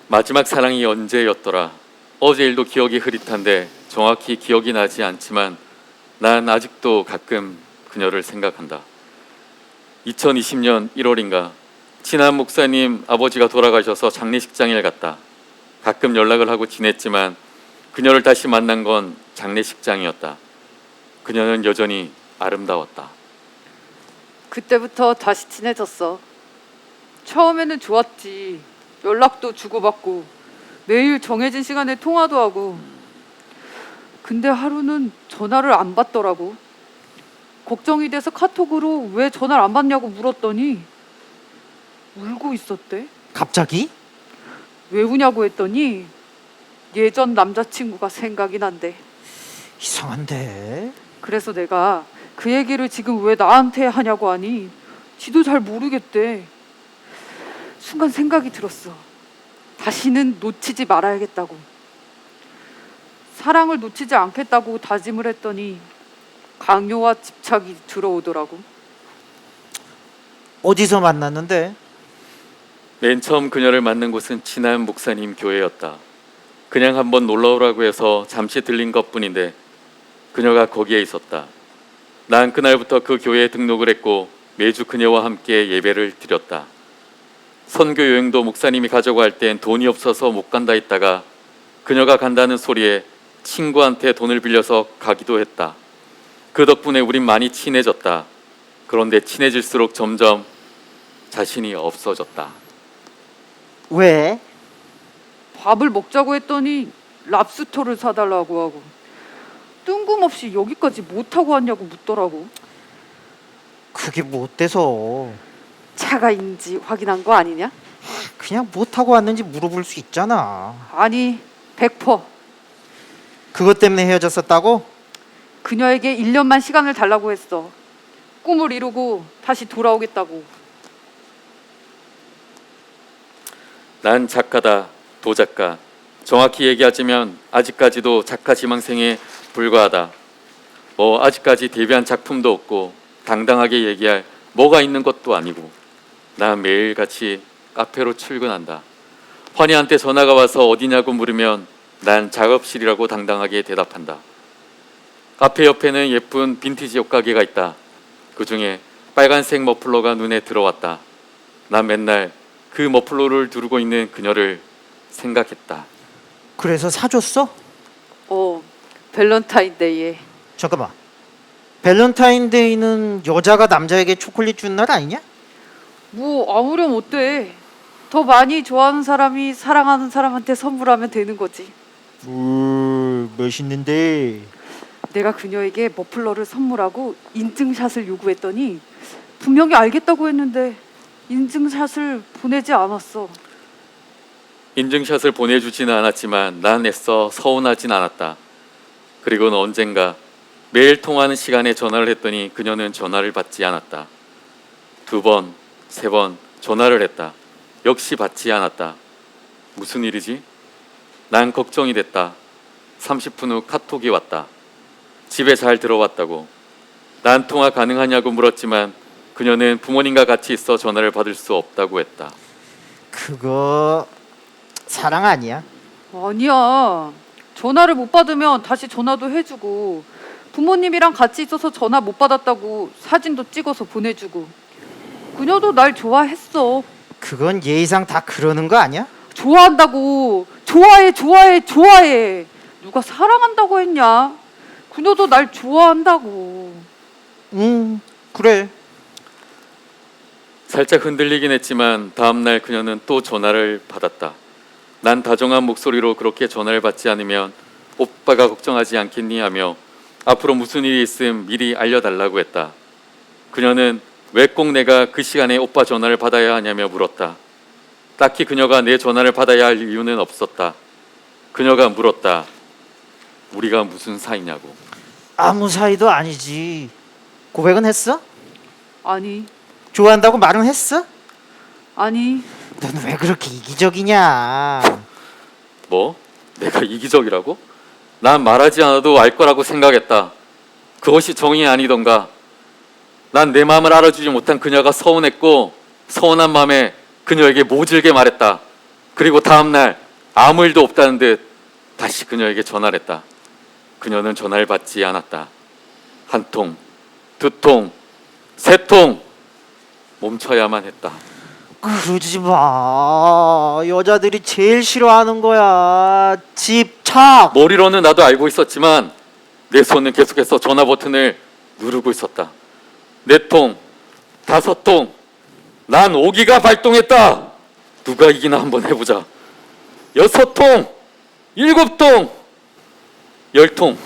마지막 사랑이 언제였더라. 어제 일도 기억이 흐릿한데 정확히 기억이 나지 않지만 난 아직도 가끔 그녀를 생각한다. 2020년 1월인가 친한 목사님 아버지가 돌아가셔서 장례식장에 갔다. 가끔 연락을 하고 지냈지만 그녀를 다시 만난 건 장례식장이었다. 그녀는 여전히 아름다웠다. 그때부터 다시 친해졌어. 처음에는 좋았지. 연락도 주고받고 매일 정해진 시간에 통화도 하고. 근데 하루는 전화를 안 받더라고. 걱정이 돼서 카톡으로 왜 전화를 안 받냐고 물었더니 울고 있었대. 갑자기? 왜 우냐고 했더니 예전 남자친구가 생각이 난대. 이상한데. 그래서 내가 그 얘기를 지금 왜 나한테 하냐고 하니 지도 잘 모르겠대. 순간 생각이 들었어. 다시는 놓치지 말아야겠다고. 사랑을 놓치지 않겠다고 다짐을 했더니 강요와 집착이 들어오더라고. 어디서 만났는데? 맨 처음 그녀를 만난 곳은 친한 목사님 교회였다. 그냥 한번 놀러오라고 해서 잠시 들린 것뿐인데 그녀가 거기에 있었다. 난 그날부터 그 교회에 등록을 했고 매주 그녀와 함께 예배를 드렸다. 선교 여행도 목사님이 가자고 할 땐 돈이 없어서 못 간다 했다가 그녀가 간다는 소리에 친구한테 돈을 빌려서 가기도 했다. 그 덕분에 우린 많이 친해졌다. 그런데 친해질수록 점점 자신이 없어졌다. 왜? 밥을 먹자고 했더니 랍스터를 사달라고 하고 뜬금없이 여기까지 못 타고 왔냐고 묻더라고. 그게 뭐 어때서? 차가 있는지 확인한 거 아니냐? 그냥 뭐 타고 왔는지 물어볼 수 있잖아. 아니, 100%. 그것 때문에 헤어졌었다고? 그녀에게 1년만 시간을 달라고 했어. 꿈을 이루고 다시 돌아오겠다고. 난 작가다, 도작가. 정확히 얘기하자면 아직까지도 작가 지망생에 불과하다. 뭐 아직까지 데뷔한 작품도 없고 당당하게 얘기할 뭐가 있는 것도 아니고 난 매일같이 카페로 출근한다. 환희한테 전화가 와서 어디냐고 물으면 난 작업실이라고 당당하게 대답한다. 카페 옆에는 예쁜 빈티지 옷가게가 있다. 그 중에 빨간색 머플러가 눈에 들어왔다. 난 맨날 그 머플러를 두르고 있는 그녀를 생각했다. 그래서 사줬어? 밸런타인데이에. 잠깐만. 밸런타인데이는 여자가 남자에게 초콜릿 준 날 아니냐? 뭐 아무렴 어때? 더 많이 좋아하는 사람이 사랑하는 사람한테 선물하면 되는 거지. 오, 멋있는데. 내가 그녀에게 머플러를 선물하고 인증샷을 요구했더니 분명히 알겠다고 했는데 인증샷을 보내지 않았어. 인증샷을 보내주지는 않았지만 난 애써 서운하진 않았다. 그리고는 언젠가 매일 통화하는 시간에 전화를 했더니 그녀는 전화를 받지 않았다. 2번, 3번 전화를 했다. 역시 받지 않았다. 무슨 일이지? 난 걱정이 됐다. 30분 후 카톡이 왔다. 집에 잘 들어왔다고. 난 통화 가능하냐고 물었지만 그녀는 부모님과 같이 있어 전화를 받을 수 없다고 했다. 그거 사랑 아니야? 아니야. 전화를 못 받으면 다시 전화도 해주고 부모님이랑 같이 있어서 전화 못 받았다고 사진도 찍어서 보내주고 그녀도 날 좋아했어. 그건 예의상 다 그러는 거 아니야? 좋아한다고. 좋아해 좋아해 좋아해. 누가 사랑한다고 했냐? 그녀도 날 좋아한다고. 그래. 살짝 흔들리긴 했지만 다음날 그녀는 또 전화를 받았다. 난 다정한 목소리로 그렇게 전화를 받지 않으면 오빠가 걱정하지 않겠니 하며 앞으로 무슨 일이 있음 미리 알려달라고 했다. 그녀는 왜 꼭 내가 그 시간에 오빠 전화를 받아야 하냐며 물었다. 딱히 그녀가 내 전화를 받아야 할 이유는 없었다. 그녀가 물었다. 우리가 무슨 사이냐고. 아무 사이도 아니지. 고백은 했어? 아니 좋아한다고 말은 했어? 아니 넌 왜 그렇게 이기적이냐? 뭐? 내가 이기적이라고? 난 말하지 않아도 알 거라고 생각했다. 그것이 정이 아니던가. 난 내 마음을 알아주지 못한 그녀가 서운했고 서운한 마음에 그녀에게 모질게 말했다. 그리고 다음날 아무 일도 없다는 듯 다시 그녀에게 전화를 했다. 그녀는 전화를 받지 않았다. 1통, 2통, 3통 멈춰야만 했다. 그러지 마. 여자들이 제일 싫어하는 거야. 집착. 머리로는 나도 알고 있었지만 내 손은 계속해서 전화 버튼을 누르고 있었다. 4통, 5통, 난 5기가 발동했다. 누가 이기나 한번 해보자. 6통, 7통, 10통,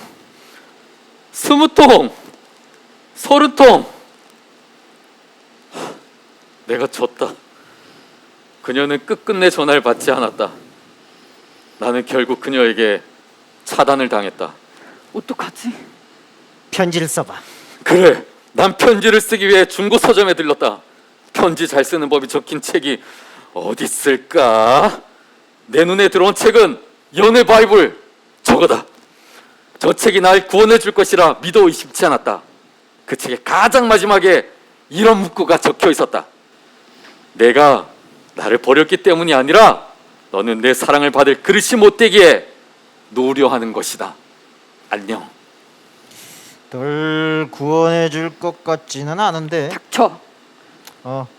20통, 30통. 내가 졌다. 그녀는 끝끝내 전화를 받지 않았다. 나는 결국 그녀에게 차단을 당했다. 어떡하지? 편지를 써봐. 그래, 난 편지를 쓰기 위해 중고 서점에 들렀다. 편지 잘 쓰는 법이 적힌 책이 어디 있을까? 내 눈에 들어온 책은 연애 바이블 저거다. 저 책이 날 구원해 줄 것이라 믿어 의심치 않았다. 그 책의 가장 마지막에 이런 문구가 적혀 있었다. 내가 나를 버렸기 때문이 아니라 너는 내 사랑을 받을 그릇이 못 되기에 노려하는 것이다. 안녕. 널 구원해 줄 것 같지는 않은데. 닥쳐.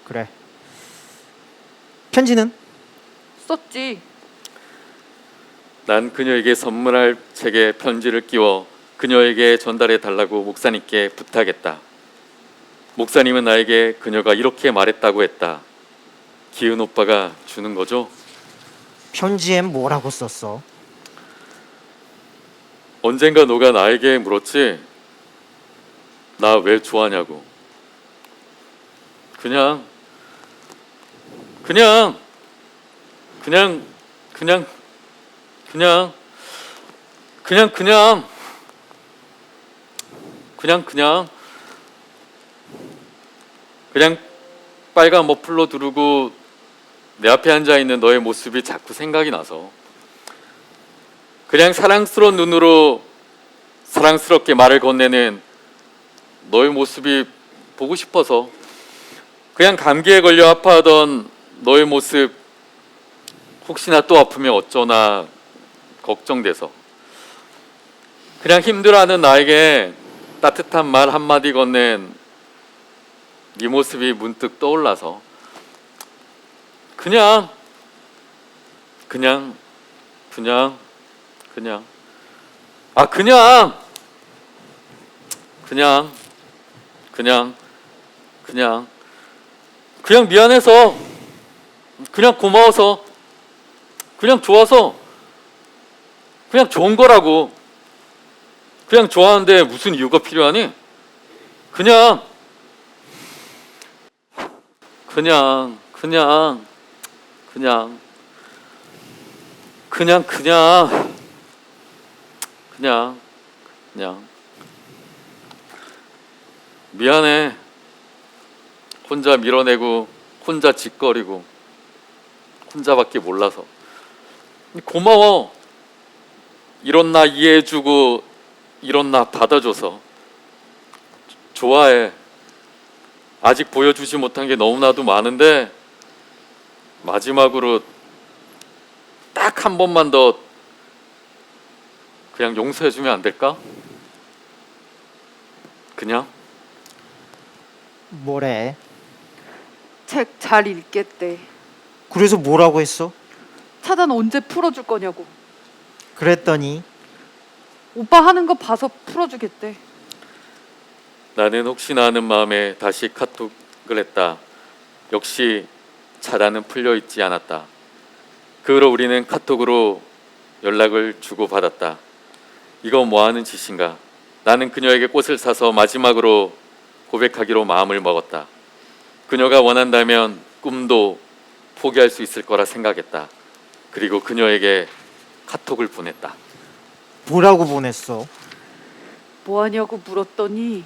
그래. 편지는? 썼지. 난 그녀에게 선물할 책에 편지를 끼워 그녀에게 전달해 달라고 목사님께 부탁했다. 목사님은 나에게 그녀가 이렇게 말했다고 했다. 기은 오빠가 주는 거죠? 편지엔 뭐라고 썼어? 언젠가 너가 나에게 물었지. 나 왜 좋아하냐고. 그냥 그냥 그냥 그냥 그냥 그냥 그냥 그냥 그냥 그냥 빨간 머플러 두르고 내 앞에 앉아 있는 너의 모습이 자꾸 생각이 나서 그냥 사랑스러운 눈으로 사랑스럽게 말을 건네는 너의 모습이 보고 싶어서 그냥 감기에 걸려 아파하던 너의 모습 혹시나 또 아프면 어쩌나 걱정돼서 그냥 힘들어하는 나에게 따뜻한 말 한마디 건넨 네 모습이 문득 떠올라서 그냥 그냥 그냥 그냥 아 그냥 그냥 그냥 그냥 그냥 미안해서 그냥 고마워서 그냥 좋아서 그냥 좋은 거라고 그냥 좋아하는데 무슨 이유가 필요하니? 그냥 그냥 그냥 그냥 그냥 그냥 그냥 그냥 미안해. 혼자 밀어내고 혼자 짓거리고 혼자밖에 몰라서 고마워. 이런 나 이해해주고 이런 나 받아줘서 좋아해. 아직 보여주지 못한 게 너무나도 많은데 마지막으로 딱 한 번만 더 그냥 용서해주면 안 될까? 그냥 뭐래? 책 잘 읽겠대. 그래서 뭐라고 했어? 차단 언제 풀어줄 거냐고. 그랬더니 오빠 하는 거 봐서 풀어주겠대. 나는 혹시나 하는 마음에 다시 카톡을 했다. 역시 차단은 풀려 있지 않았다. 그 후로 우리는 카톡으로 연락을 주고받았다. 이건 뭐하는 짓인가? 나는 그녀에게 꽃을 사서 마지막으로 고백하기로 마음을 먹었다. 그녀가 원한다면 꿈도 포기할 수 있을 거라 생각했다. 그리고 그녀에게 카톡을 보냈다. 뭐라고 보냈어? 뭐하냐고 물었더니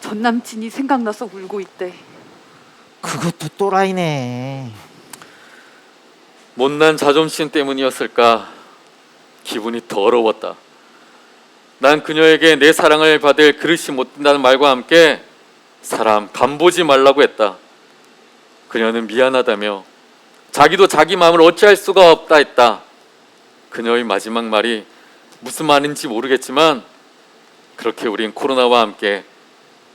전 남친이 생각나서 울고 있대. 그것도 또라이네. 못난 자존심 때문이었을까? 기분이 더러웠다. 난 그녀에게 내 사랑을 받을 그릇이 못 된다는 말과 함께 사람 간보지 말라고 했다. 그녀는 미안하다며 자기도 자기 마음을 어찌할 수가 없다 했다. 그녀의 마지막 말이 무슨 말인지 모르겠지만 그렇게 우린 코로나와 함께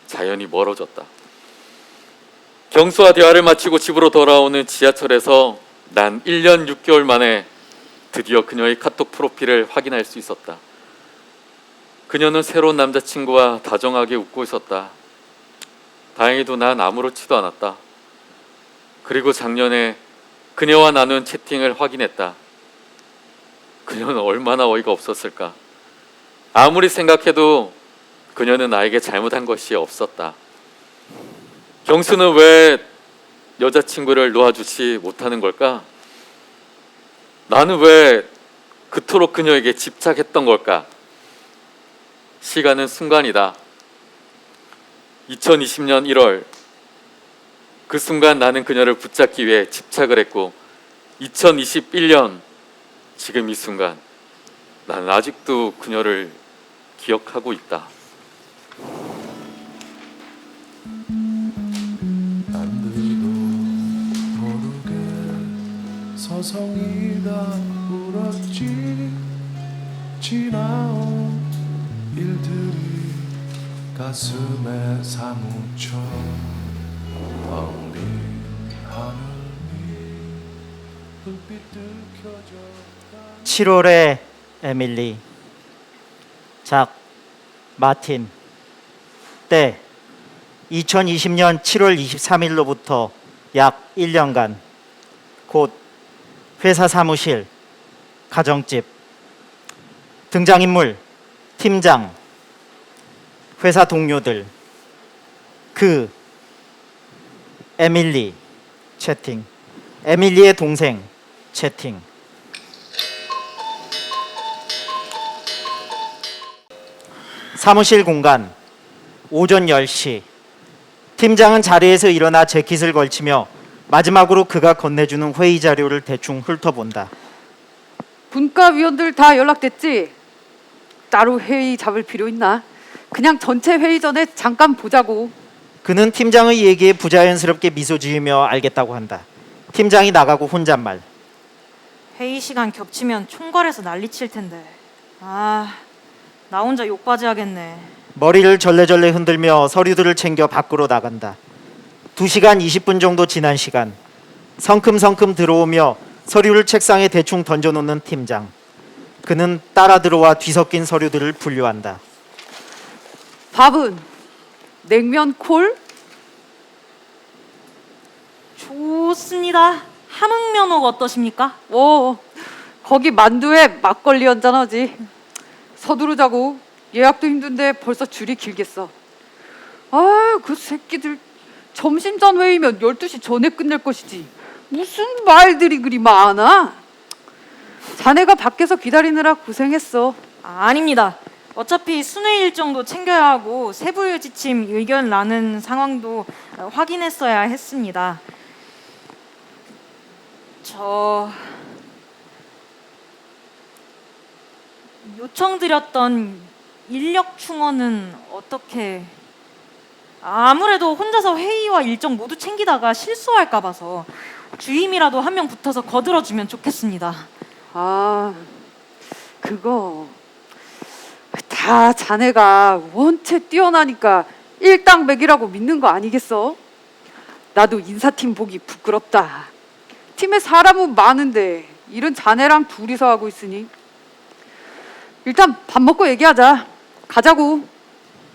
자연히 멀어졌다. 경수와 대화를 마치고 집으로 돌아오는 지하철에서 난 1년 6개월 만에 드디어 그녀의 카톡 프로필을 확인할 수 있었다. 그녀는 새로운 남자친구와 다정하게 웃고 있었다. 다행히도 난 아무렇지도 않았다. 그리고 작년에 그녀와 나눈 채팅을 확인했다. 그녀는 얼마나 어이가 없었을까. 아무리 생각해도 그녀는 나에게 잘못한 것이 없었다. 경수는 왜 여자친구를 놓아주지 못하는 걸까? 나는 왜 그토록 그녀에게 집착했던 걸까? 시간은 순간이다. 2020년 1월 그 순간 나는 그녀를 붙잡기 위해 집착을 했고 2021년 지금 이 순간 나는 아직도 그녀를 기억하고 있다. 남들도 모르게 서성이다 울었지. 지나온 일들이 가슴에 사무쳐 텅빈 하늘이 불빛들 켜졌다. 7월의 에밀리. 작 마틴. 때 2020년 7월 23일로부터 약 1년간 곧 회사 사무실, 가정집, 등장인물, 팀장, 회사 동료들, 에밀리, 채팅, 에밀리의 동생, 채팅. 사무실 공간, 오전 10시. 팀장은 자리에서 일어나 재킷을 걸치며 마지막으로 그가 건네주는 회의 자료를 대충 훑어본다. 분과위원들 다 연락됐지? 따로 회의 잡을 필요 있나? 그냥 전체 회의 전에 잠깐 보자고. 그는 팀장의 얘기에 부자연스럽게 미소 지으며 알겠다고 한다. 팀장이 나가고 혼잣말. 회의 시간 겹치면 총괄해서 난리칠 텐데. 아, 나 혼자 욕바지 하겠네. 머리를 절레절레 흔들며 서류들을 챙겨 밖으로 나간다. 2시간 20분 정도 지난 시간. 성큼성큼 들어오며 서류를 책상에 대충 던져놓는 팀장. 그는 따라 들어와 뒤섞인 서류들을 분류한다. 밥은? 냉면 콜? 좋습니다. 함흥면허가 어떠십니까? 거기 만두에 막걸리 한잔 하지. 서두르자고. 예약도 힘든데 벌써 줄이 길겠어. 그 새끼들 점심 전 회의면 12시 전에 끝낼 것이지. 무슨 말들이 그리 많아? 자네가 밖에서 기다리느라 고생했어. 아닙니다. 어차피 순회 일정도 챙겨야 하고 세부 지침 의견 나는 상황도 확인했어야 했습니다. 저 요청드렸던 인력 충원은 어떻게? 아무래도 혼자서 회의와 일정 모두 챙기다가 실수할까 봐서 주임이라도 한 명 붙어서 거들어주면 좋겠습니다. 그거 다 자네가 원체 뛰어나니까 일당백이라고 믿는 거 아니겠어? 나도 인사팀 보기 부끄럽다. 팀에 사람은 많은데 일은 자네랑 둘이서 하고 있으니. 일단 밥 먹고 얘기하자. 가자고.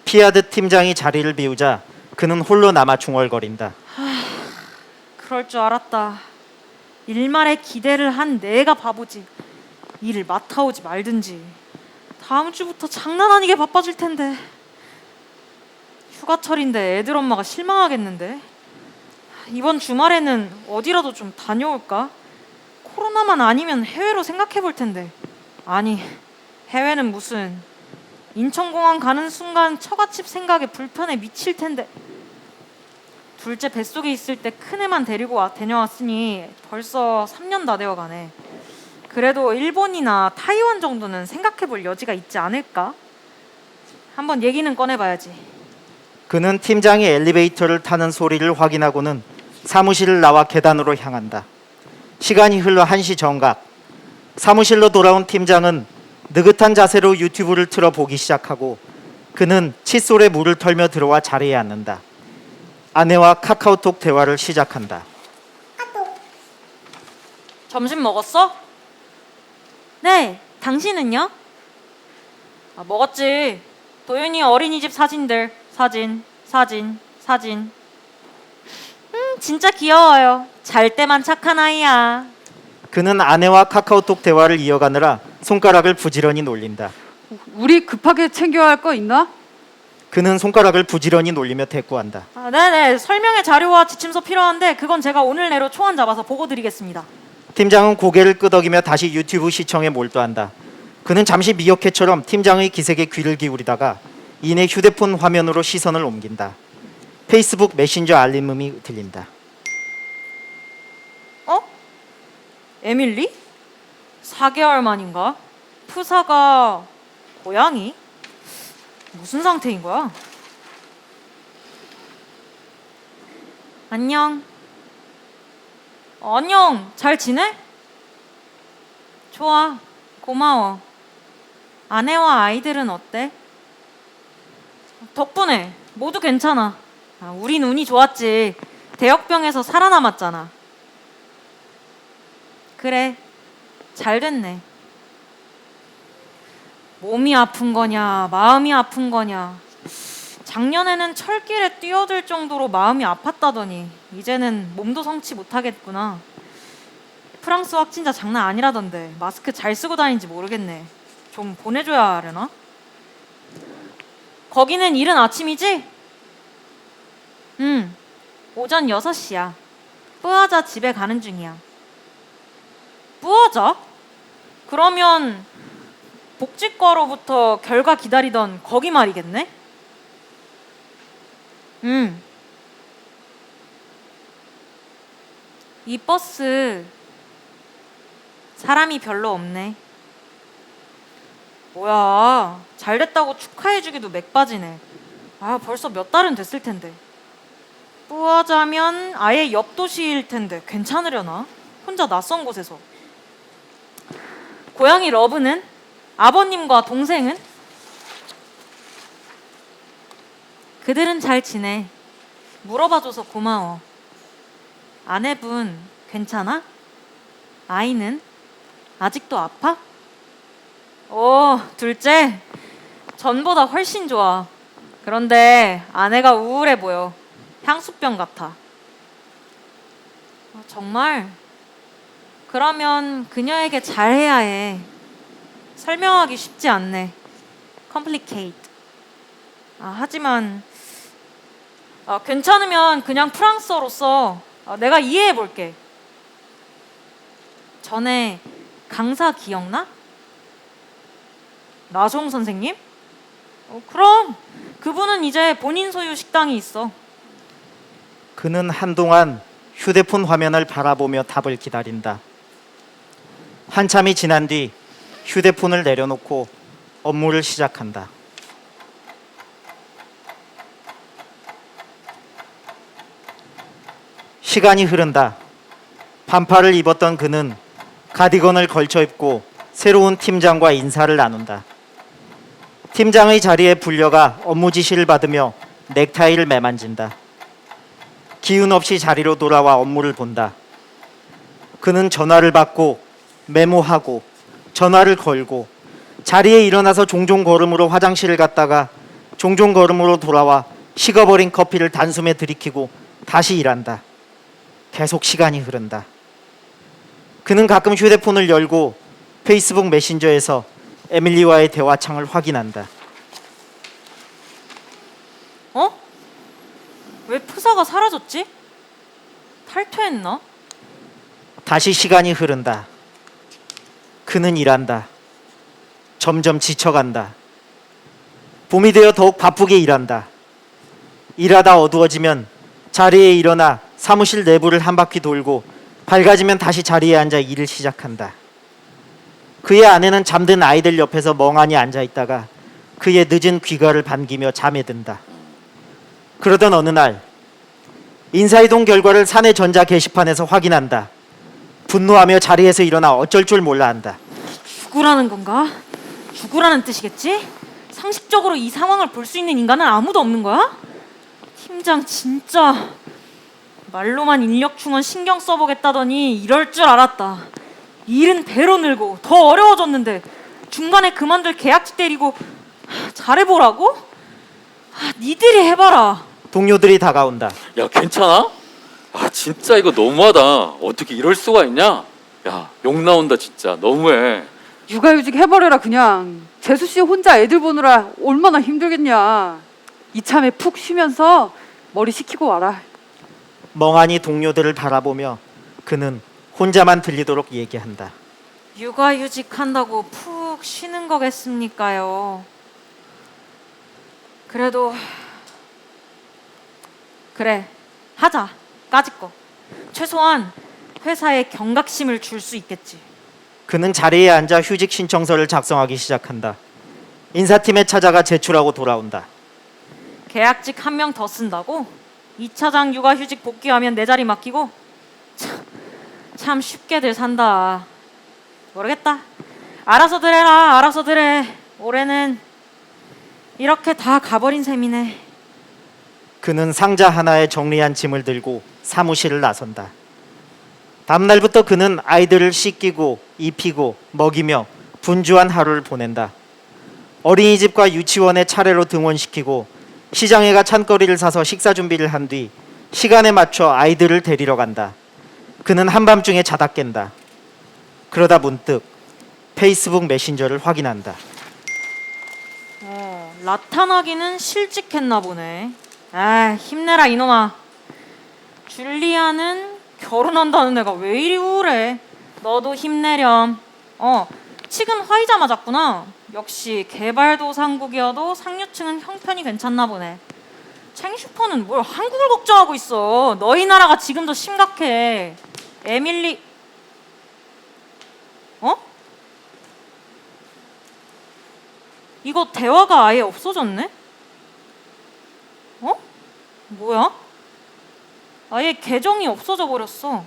피하듯 팀장이 자리를 비우자 그는 홀로 남아 중얼거린다. 그럴 줄 알았다. 일말에 기대를 한 내가 바보지. 일을 맡아오지 말든지. 다음 주부터 장난 아니게 바빠질 텐데. 휴가철인데 애들 엄마가 실망하겠는데. 이번 주말에는 어디라도 좀 다녀올까? 코로나만 아니면 해외로 생각해 볼 텐데. 아니, 해외는 무슨. 인천공항 가는 순간 처갓집 생각에 불편해 미칠 텐데. 둘째 뱃속에 있을 때 큰애만 데리고 다녀왔으니 벌써 3년 다 되어가네. 그래도 일본이나 타이완 정도는 생각해볼 여지가 있지 않을까? 한번 얘기는 꺼내봐야지. 그는 팀장이 엘리베이터를 타는 소리를 확인하고는 사무실을 나와 계단으로 향한다. 시간이 흘러 1시 정각. 사무실로 돌아온 팀장은 느긋한 자세로 유튜브를 틀어 보기 시작하고 그는 칫솔에 물을 털며 들어와 자리에 앉는다. 아내와 카카오톡 대화를 시작한다. 점심 먹었어? 네, 당신은요? 먹었지. 도윤이 어린이집 사진들. 사진. 진짜 귀여워요. 잘 때만 착한 아이야. 그는 아내와 카카오톡 대화를 이어가느라 손가락을 부지런히 놀린다. 우리 급하게 챙겨야 할 거 있나? 그는 손가락을 부지런히 놀리며 대꾸한다. 네네, 설명의 자료와 지침서 필요한데 그건 제가 오늘 내로 초안 잡아서 보고 드리겠습니다. 팀장은 고개를 끄덕이며 다시 유튜브 시청에 몰두한다. 그는 잠시 미어캣처럼 팀장의 기색에 귀를 기울이다가 이내 휴대폰 화면으로 시선을 옮긴다. 페이스북 메신저 알림음이 들린다. 에밀리? 4개월 만인가? 푸사가 고양이? 무슨 상태인 거야? 안녕. 안녕. 잘 지내? 좋아. 고마워. 아내와 아이들은 어때? 덕분에 모두 괜찮아. 우린 운이 좋았지. 대역병에서 살아남았잖아. 그래. 잘 됐네. 몸이 아픈 거냐, 마음이 아픈 거냐. 작년에는 철길에 뛰어들 정도로 마음이 아팠다더니 이제는 몸도 성치 못하겠구나. 프랑스 확진자 장난 아니라던데 마스크 잘 쓰고 다니는지 모르겠네. 좀 보내줘야 하려나? 거기는 이른 아침이지? 오전 6시야. 뿌아자 집에 가는 중이야. 뿌아자? 그러면 복지과로부터 결과 기다리던 거기 말이겠네? 이 버스 사람이 별로 없네. 뭐야, 잘 됐다고 축하해주기도 맥빠지네. 아, 벌써 몇 달은 됐을 텐데. 뿌하자면 아예 옆 도시일 텐데 괜찮으려나? 혼자 낯선 곳에서. 고양이 러브는? 아버님과 동생은? 그들은 잘 지내. 물어봐줘서 고마워. 아내분 괜찮아? 아이는? 아직도 아파? 둘째 전보다 훨씬 좋아. 그런데 아내가 우울해 보여. 향수병 같아. 정말? 그러면 그녀에게 잘해야 해. 설명하기 쉽지 않네. complicate. 하지만 괜찮으면 그냥 프랑스어로 써. 내가 이해해 볼게. 전에 강사 기억나? 나종 선생님? 그럼 그분은 이제 본인 소유 식당이 있어. 그는 한동안 휴대폰 화면을 바라보며 답을 기다린다. 한참이 지난 뒤 휴대폰을 내려놓고 업무를 시작한다. 시간이 흐른다. 반팔을 입었던 그는 가디건을 걸쳐 입고 새로운 팀장과 인사를 나눈다. 팀장의 자리에 불려가 업무 지시를 받으며 넥타이를 매만진다. 기운 없이 자리로 돌아와 업무를 본다. 그는 전화를 받고 메모하고 전화를 걸고 자리에 일어나서 종종 걸음으로 화장실을 갔다가 종종 걸음으로 돌아와 식어버린 커피를 단숨에 들이키고 다시 일한다. 계속 시간이 흐른다. 그는 가끔 휴대폰을 열고 페이스북 메신저에서 에밀리와의 대화창을 확인한다. 왜 프사가 사라졌지? 탈퇴했나? 다시 시간이 흐른다. 그는 일한다. 점점 지쳐간다. 봄이 되어 더욱 바쁘게 일한다. 일하다 어두워지면 자리에 일어나 사무실 내부를 한 바퀴 돌고 밝아지면 다시 자리에 앉아 일을 시작한다. 그의 아내는 잠든 아이들 옆에서 멍하니 앉아 있다가 그의 늦은 귀가를 반기며 잠에 든다. 그러던 어느 날 인사이동 결과를 사내 전자 게시판에서 확인한다. 분노하며 자리에서 일어나 어쩔 줄 몰라 한다. 죽으라는 건가? 죽으라는 뜻이겠지? 상식적으로 이 상황을 볼 수 있는 인간은 아무도 없는 거야? 팀장 진짜 말로만 인력 충원 신경 써보겠다더니 이럴 줄 알았다. 일은 배로 늘고 더 어려워졌는데 중간에 그만둘 계약직 때리고 잘해보라고? 니들이 해봐라. 동료들이 다가온다. 야, 괜찮아? 진짜 이거 너무하다. 어떻게 이럴 수가 있냐? 야, 욕 나온다 진짜. 너무해. 육아휴직 해버려라 그냥. 재수 씨 혼자 애들 보느라 얼마나 힘들겠냐. 이참에 푹 쉬면서 머리 식히고 와라. 멍하니 동료들을 바라보며 그는 혼자만 들리도록 얘기한다. 육아휴직 한다고 푹 쉬는 거겠습니까요? 그래도 그래, 하자. 까짓거 최소한 회사에 경각심을 줄 수 있겠지. 그는 자리에 앉아 휴직 신청서를 작성하기 시작한다. 인사팀에 찾아가 제출하고 돌아온다. 계약직 1명 더 쓴다고? 2차장 육아휴직 복귀하면 내 자리 맡기고? 참 쉽게들 산다. 모르겠다. 알아서들 해라. 알아서들 해. 올해는 이렇게 다 가버린 셈이네. 그는 상자 하나에 정리한 짐을 들고 사무실을 나선다. 다음날부터 그는 아이들을 씻기고 입히고 먹이며 분주한 하루를 보낸다. 어린이집과 유치원에 차례로 등원시키고 시장에 가 찬거리를 사서 식사 준비를 한 뒤 시간에 맞춰 아이들을 데리러 간다. 그는 한밤중에 자다 깬다. 그러다 문득 페이스북 메신저를 확인한다. 나타나기는 실직했나 보네. 아, 힘내라 이놈아. 줄리아는 결혼한다는 애가 왜 이리 우울해? 너도 힘내렴. 칙은 화이자 맞았구나. 역시 개발도상국이어도 상류층은 형편이 괜찮나 보네. 챙슈퍼는 뭘 한국을 걱정하고 있어. 너희 나라가 지금 더 심각해. 에밀리 이거 대화가 아예 없어졌네? 뭐야? 아예 계정이 없어져 버렸어.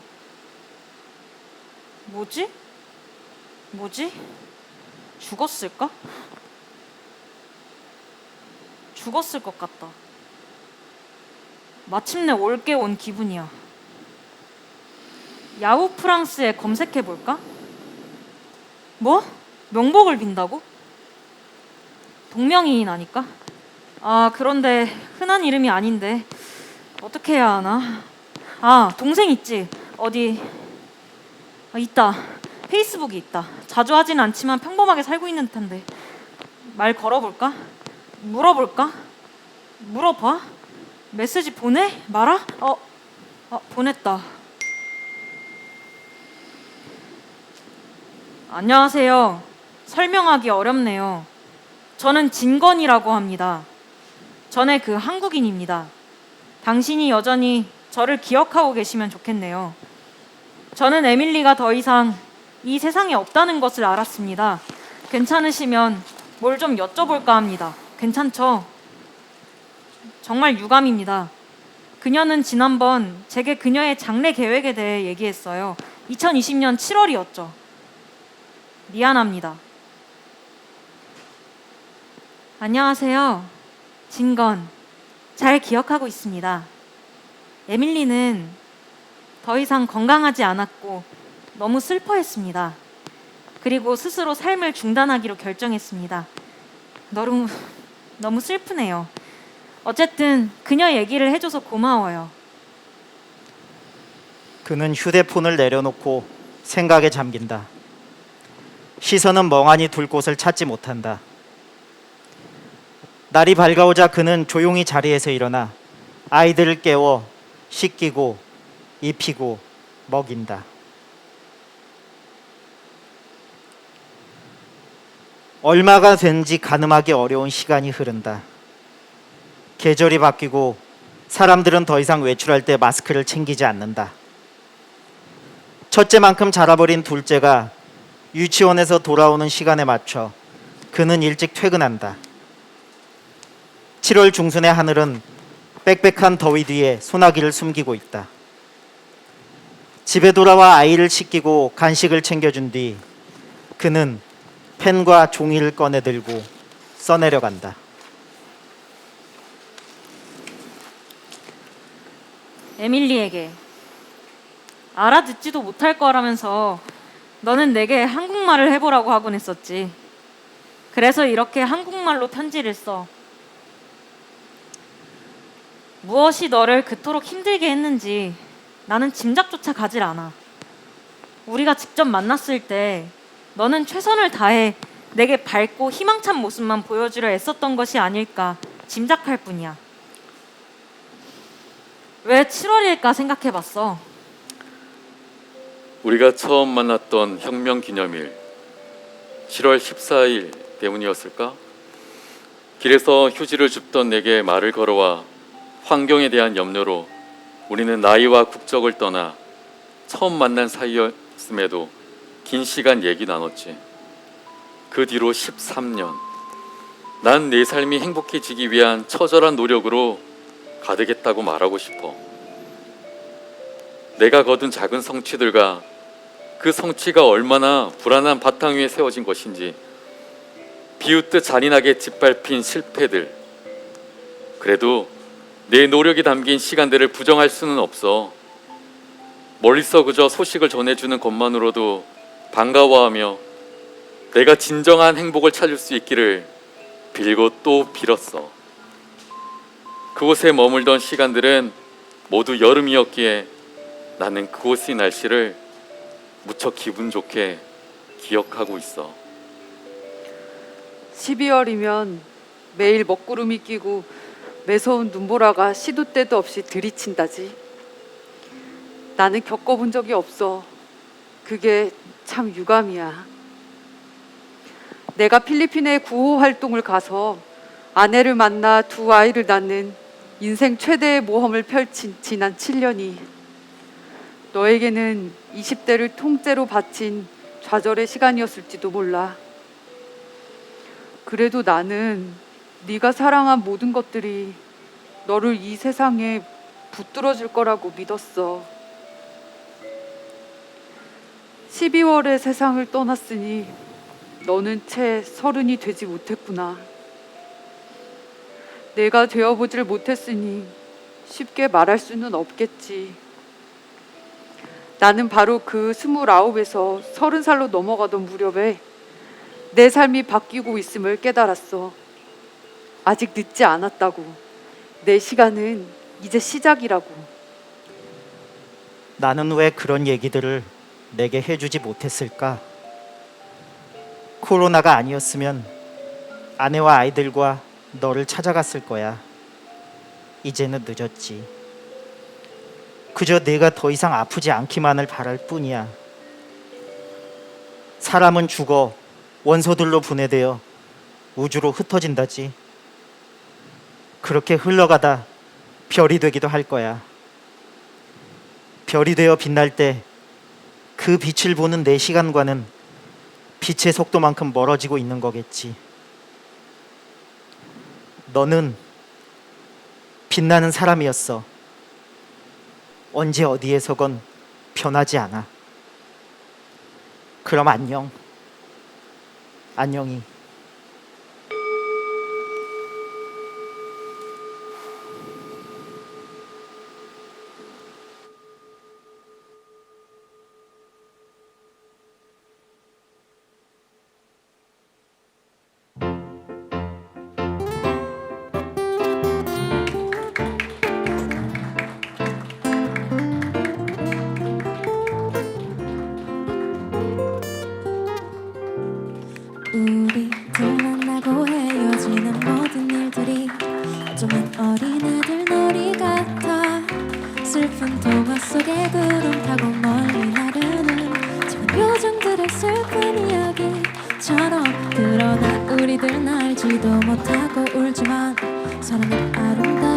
뭐지? 죽었을까? 죽었을 것 같다. 마침내 올게 온 기분이야. 야후 프랑스에 검색해 볼까? 뭐? 명복을 빈다고? 동명이인 아닐까? 아, 그런데 흔한 이름이 아닌데 어떻게 해야 하나? 아, 동생 있지? 어디? 있다. 페이스북이 있다. 자주 하진 않지만 평범하게 살고 있는 듯한데 말 걸어볼까? 물어볼까? 물어봐? 메시지 보내? 말아? 보냈다. 안녕하세요. 설명하기 어렵네요. 저는 진건이라고 합니다. 전에 그 한국인입니다. 당신이 여전히 저를 기억하고 계시면 좋겠네요. 저는 에밀리가 더 이상 이 세상에 없다는 것을 알았습니다. 괜찮으시면 뭘 좀 여쭤볼까 합니다. 괜찮죠? 정말 유감입니다. 그녀는 지난번 제게 그녀의 장래 계획에 대해 얘기했어요. 2020년 7월이었죠. 미안합니다. 안녕하세요. 진건. 잘 기억하고 있습니다. 에밀리는 더 이상 건강하지 않았고 너무 슬퍼했습니다. 그리고 스스로 삶을 중단하기로 결정했습니다. 너무 슬프네요. 어쨌든 그녀 얘기를 해줘서 고마워요. 그는 휴대폰을 내려놓고 생각에 잠긴다. 시선은 멍하니 둘 곳을 찾지 못한다. 날이 밝아오자 그는 조용히 자리에서 일어나 아이들을 깨워 씻기고 입히고 먹인다. 얼마가 된지 가늠하기 어려운 시간이 흐른다. 계절이 바뀌고 사람들은 더 이상 외출할 때 마스크를 챙기지 않는다. 첫째만큼 자라버린 둘째가 유치원에서 돌아오는 시간에 맞춰 그는 일찍 퇴근한다. 7월 중순의 하늘은 빽빽한 더위 뒤에 소나기를 숨기고 있다. 집에 돌아와 아이를 씻기고 간식을 챙겨준 뒤 그는 펜과 종이를 꺼내 들고 써내려간다. 에밀리에게 알아듣지도 못할 거라면서 너는 내게 한국말을 해보라고 하곤 했었지. 그래서 이렇게 한국말로 편지를 써. 무엇이 너를 그토록 힘들게 했는지 나는 짐작조차 가질 않아. 우리가 직접 만났을 때 너는 최선을 다해 내게 밝고 희망찬 모습만 보여주려 애썼던 것이 아닐까 짐작할 뿐이야. 왜 7월일까 생각해봤어. 우리가 처음 만났던 혁명 기념일 7월 14일 때문이었을까? 길에서 휴지를 줍던 내게 말을 걸어와 환경에 대한 염려로 우리는 나이와 국적을 떠나 처음 만난 사이였음에도 긴 시간 얘기 나눴지. 그 뒤로 13년. 난 내 삶이 행복해지기 위한 처절한 노력으로 가득했다고 말하고 싶어. 내가 거둔 작은 성취들과 그 성취가 얼마나 불안한 바탕 위에 세워진 것인지, 비웃듯 잔인하게 짓밟힌 실패들. 그래도 내 노력이 담긴 시간들을 부정할 수는 없어. 멀리서 그저 소식을 전해주는 것만으로도 반가워하며 내가 진정한 행복을 찾을 수 있기를 빌고 또 빌었어. 그곳에 머물던 시간들은 모두 여름이었기에 나는 그곳의 날씨를 무척 기분 좋게 기억하고 있어. 12월이면 매일 먹구름이 끼고 매서운 눈보라가 시도 때도 없이 들이친다지. 나는 겪어본 적이 없어. 그게 참 유감이야. 내가 필리핀에 구호 활동을 가서 아내를 만나 두 아이를 낳는 인생 최대의 모험을 펼친 지난 7년이 너에게는 20대를 통째로 바친 좌절의 시간이었을지도 몰라. 그래도 나는 네가 사랑한 모든 것들이 너를 이 세상에 붙들어줄 거라고 믿었어. 12월에 세상을 떠났으니 너는 채 30이 되지 못했구나. 내가 되어보질 못했으니 쉽게 말할 수는 없겠지. 나는 바로 그 29에서 30살로 넘어가던 무렵에 내 삶이 바뀌고 있음을 깨달았어. 아직 늦지 않았다고. 내 시간은 이제 시작이라고. 나는 왜 그런 얘기들을 내게 해주지 못했을까? 코로나가 아니었으면 아내와 아이들과 너를 찾아갔을 거야. 이제는 늦었지. 그저 내가 더 이상 아프지 않기만을 바랄 뿐이야. 사람은 죽어 원소들로 분해되어 우주로 흩어진다지. 그렇게 흘러가다 별이 되기도 할 거야. 별이 되어 빛날 때 그 빛을 보는 내 시간과는 빛의 속도만큼 멀어지고 있는 거겠지. 너는 빛나는 사람이었어. 언제 어디에서건 변하지 않아. 그럼 안녕. 안녕히. 우리들 만나고 헤어지는 모든 일들이 어쩌면 어린애들 놀이 같아. 슬픈 동화 속에 구름 타고 멀리 나르는 작은 표정들의 슬픈 이야기처럼. 그러나 우리들 알지도 못하고 울지만 사랑은 아름다워.